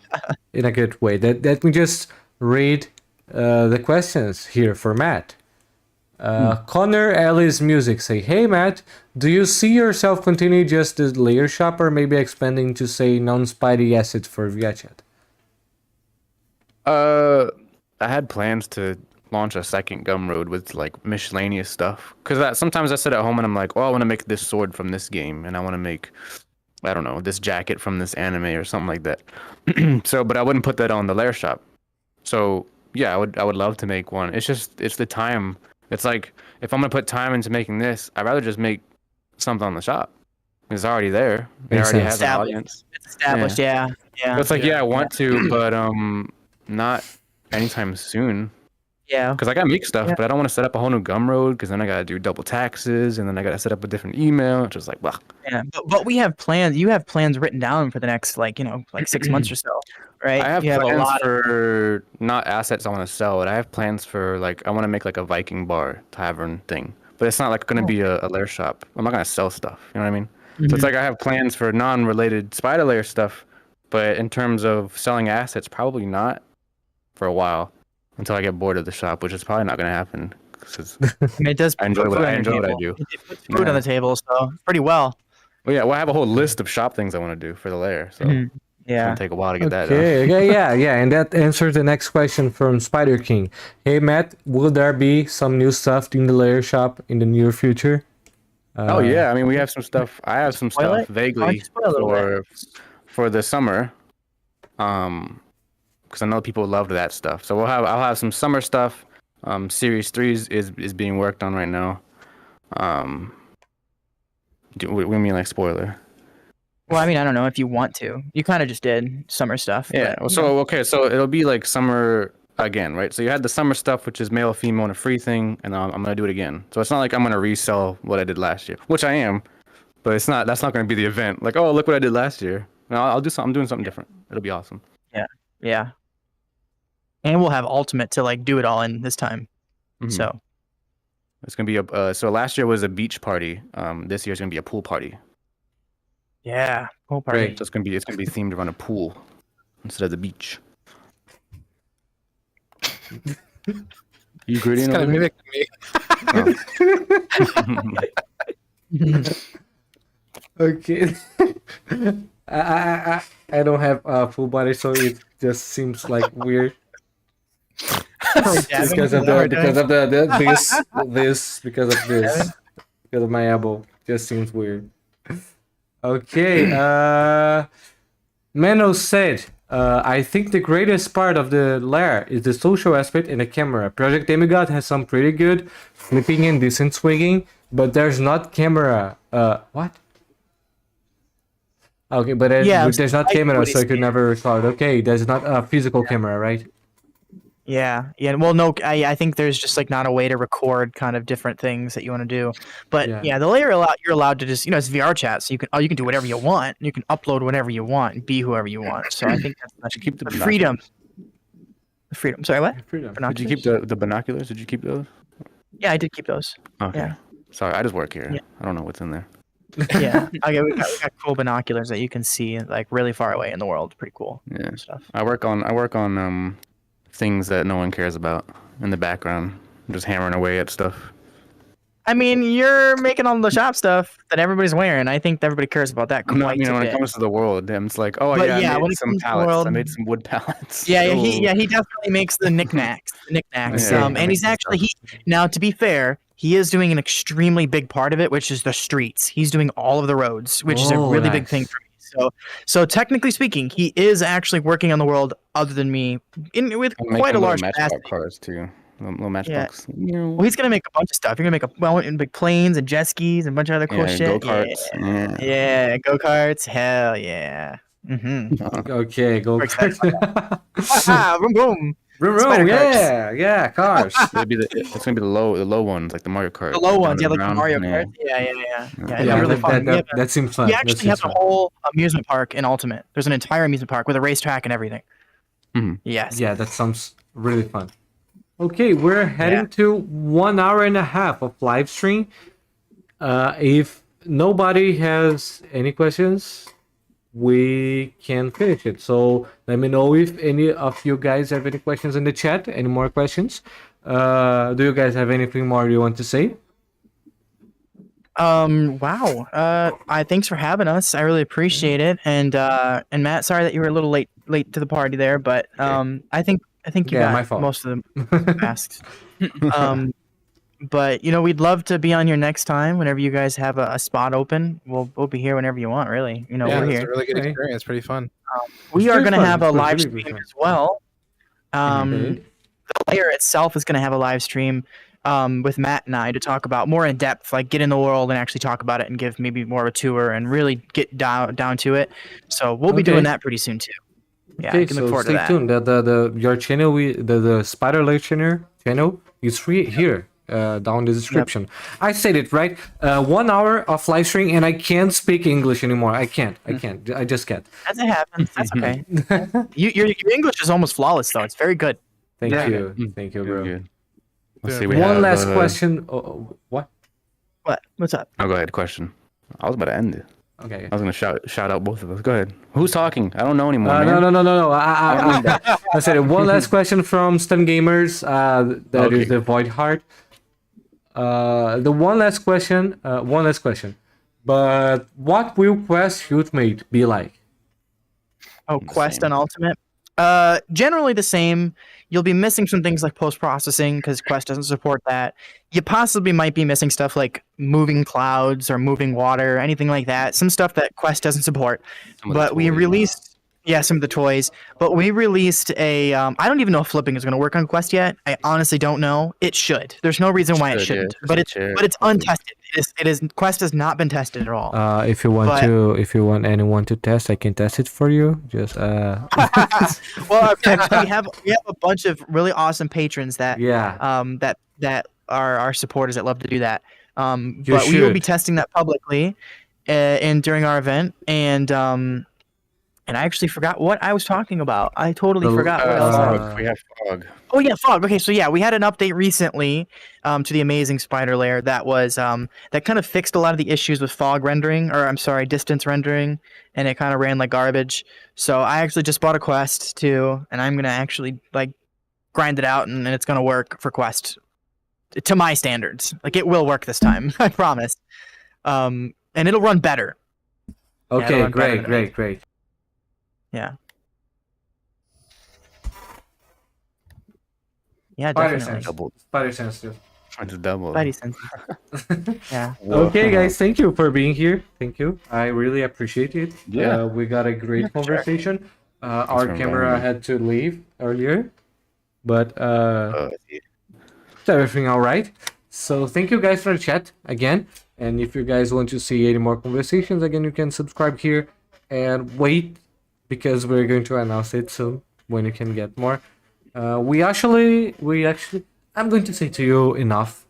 in a good way. Let me just read the questions here for Matt. Connor Ellis Music say, "Hey Matt, do you see yourself continue just the layer shop or maybe expanding to say non-Spidey assets for VRChat?" I had plans to launch a second Gumroad with like miscellaneous stuff, because sometimes I sit at home and I'm like, oh, I want to make this sword from this game, and I want to make, I don't know, this jacket from this anime or something like that. But I wouldn't put that on the lair shop. So yeah, I would love to make one. It's the time. It's like, if I'm gonna put time into making this, I'd rather just make something on the shop. It's already there. It already has an audience. It's established. Yeah. So it's like, I want to, but not anytime soon. Yeah. Because I gotta make stuff, but I don't want to set up a whole new Gumroad, because then I gotta do double taxes, and then I gotta set up a different email. It's just like, well. Yeah, but we have plans. You have plans written down for the next 6 months or so, right? I have you plans have a lot for not assets I want to sell, but I have plans for I want to make like a Viking bar tavern thing, but it's not like going to be a lair shop. I'm not gonna sell stuff. You know what I mean? So it's like I have plans for non-related Spider-Lair stuff, but in terms of selling assets, probably not for a while, until I get bored of the shop, which is probably not going to happen. It does. I enjoy what I do. It puts food on the table, so pretty well. Well, I have a whole list of shop things I want to do for the lair, so it's gonna take a while to get that done. Okay, and that answers the next question from Spider King. Hey Matt, will there be some new stuff in the lair shop in the near future? Oh yeah, I mean, we have some stuff. I have some stuff vaguely for the summer. because I know people loved that stuff. So I'll have some summer stuff. Series 3 is being worked on right now. What do you mean, like, spoiler? Well, I mean, I don't know if you want to. You kind of just did summer stuff. Yeah. But, So it'll be like summer again, right? So you had the summer stuff, which is male, female, and a free thing, and I'm gonna do it again. So it's not like I'm gonna resell what I did last year, which I am, but it's not. That's not gonna be the event. Like, oh, look what I did last year. No, I'll do something. I'm doing something different. It'll be awesome. Yeah. And we'll have Ultimate to like do it all in this time. Mhm. So It's gonna be so last year was a beach party. This year's gonna be a pool party. yeah, whole party. Great. So it's gonna be themed around a pool instead of the beach. You greedy? It's kind of mimic me. Okay. I don't have a full body, so it just seems like weird. Because of my elbow, just seems weird. Okay. Mano said, I think the greatest part of the lair is the social aspect and the camera. Project Demigod has some pretty good flipping and decent swinging, but there's not camera. What? Okay, but there's not camera, so I could never record. Okay, there's not a physical camera, right? Yeah. Well, no, I think there's just like not a way to record kind of different things that you want to do. But yeah, the layer you're allowed to just, it's VRChat, so you can do whatever you want. You can upload whatever you want and be whoever you want. So I think that's keep the freedom. The freedom. Sorry, what? Freedom. Did you keep the binoculars? Did you keep those? Yeah, I did keep those. Okay. Yeah. Sorry, I just work here. Yeah. I don't know what's in there. Yeah. Okay, we got cool binoculars that you can see like really far away in the world. Pretty cool. Yeah. Stuff. I work on things that no one cares about in the background. I'm just hammering away at stuff. I mean, you're making all the shop stuff that everybody's wearing. I think everybody cares about that quite when a it bit. comes to the world, it's like, oh But yeah, yeah, I when made it some comes to the pallets. world- I made some wood pallets. Yeah, Ooh. he definitely makes the knickknacks. Yeah, And he's actually now, to be fair, he is doing an extremely big part of it, which is the streets. He's doing all of the roads, which is a really big thing for me. So technically speaking, he is actually working on the world other than me with quite a large matchbox capacity. cars too. Little matchbox. Yeah. Well, he's gonna make a bunch of stuff. You're gonna make big planes and jet skis and a bunch of other cool shit. Go-karts. Yeah, go-karts. Hell yeah. Mm-hmm. Okay, go. Boom, boom. Vroom, yeah, cars. It's gonna be the low ones, like the Mario Kart. The low ones, down like the ground. Mario Yeah. Kart. Yeah. Yeah, Really fun. that seems fun. We actually have a whole amusement park in Ultimate. There's an entire amusement park with a racetrack and everything. Mhm. Yes. Yeah, that sounds really fun. Okay, we're heading to 1 hour and a half of live stream. If nobody has any questions, we can finish it. So let me know if any of you guys have any questions in the chat. Any more questions? Do you guys have anything more you want to say? Wow. Thanks for having us. I really appreciate it. And Matt, sorry that you were a little late to the party there, but I think you got most of them asked. But we'd love to be on here next time. Whenever you guys have a spot open, we'll be here whenever you want. Really, we're it's here. a really good experience. Pretty fun. We are going to have a live really stream fun. as well. Okay. The layer itself is going to have a live stream with Matt and I to talk about more in depth, like get in the world and actually talk about it and give maybe more of a tour and really get down to it. So we'll be doing that pretty soon too. Yeah, Okay, I can look so forward to stay that. tuned. Your channel, the Spider-Lair channel is free here. Down in the description. I said it right. 1 hour of live stream, and I can't speak English anymore. I can't. I just can't. As it happens, that's okay. Your English is almost flawless, though. It's very good. Thank you, bro. Good. Let's see, One last question. What? What's up? Oh, go ahead. Question. I was about to end it. Okay. I was gonna shout out both of us. Go ahead. Who's talking? I don't know anymore. Man. No. I said it. One last question from Stun Gamers. That is the Void Heart. The one last question. But what will Quest Ultimate be like? Oh, Quest and Ultimate. Generally the same. You'll be missing some things like post-processing because Quest doesn't support that. You possibly might be missing stuff like moving clouds or moving water, anything like that. Some stuff that Quest doesn't support. But we released Yeah, some of the toys. But we released a. I don't even know if flipping is going to work on Quest yet. I honestly don't know. It should. There's no reason why it shouldn't. Yeah. But it's untested. It is. Quest has not been tested at all. If you want anyone to test, I can test it for you. Just Well, actually, we have a bunch of really awesome patrons that that are our supporters that love to do that. But we will be testing that publicly, and during our event, and I actually forgot what I was talking about. I totally forgot what else. We have fog. Oh yeah, fog. Okay, so yeah, we had an update recently to the amazing Spider-Lair that was that kind of fixed a lot of the issues with fog rendering, or I'm sorry, distance rendering, and it kind of ran like garbage. So I actually just bought a Quest too, and I'm gonna actually like grind it out, and it's gonna work for Quest to my standards. Like it will work this time, I promise. And it'll run better. Okay, Yeah, great. Yeah. Yeah, Spider definitely. sense. Spider sensitive. It's double. Spidey sense. Yeah. Okay, guys, thank you for being here. Thank you. I really appreciate it. Yeah. We got a great conversation. Our camera had to leave earlier, but is everything all right? So thank you guys for the chat again. And if you guys want to see any more conversations, again, you can subscribe here and wait, because we're going to announce it soon when you can get more. We actually, I'm going to say to you enough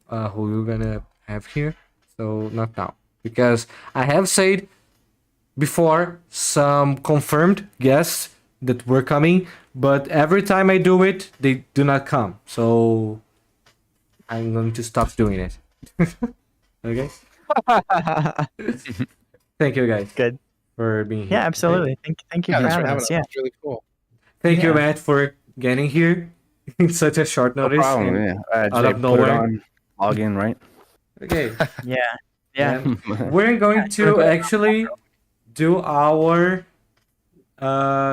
who you're gonna have here. So not now, because I have said before some confirmed guests that were coming, but every time I do it, they do not come. So I'm going to stop doing it. Okay. Thank you, guys. Good. For being here. Yeah, absolutely. Thank you for having us. Yeah. That's really cool. Thank you, Matt, for getting here in such a short notice. No problem, and yeah. out Jay, of put it nowhere. on, log in, right? Okay. Yeah. Yeah. And we're going to actually do our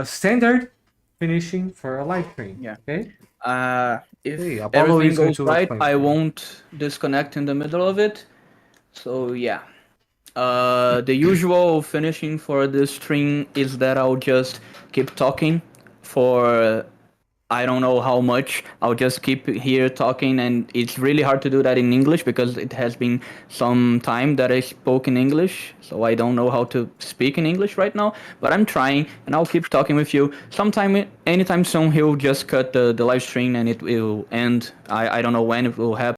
standard finishing for a live stream. Yeah. Okay. If Hey, Apollo is everything going goes to right, explain I to you. won't disconnect in the middle of it. So yeah. The usual finishing for this stream is that I'll just keep talking for I don't know how much. I'll just keep here talking, and it's really hard to do that in English because it has been some time that I spoke in English, so I don't know how to speak in English right now, but I'm trying, and I'll keep talking with you. Anytime soon, he'll just cut the live stream and it will end. I don't know when it will happen.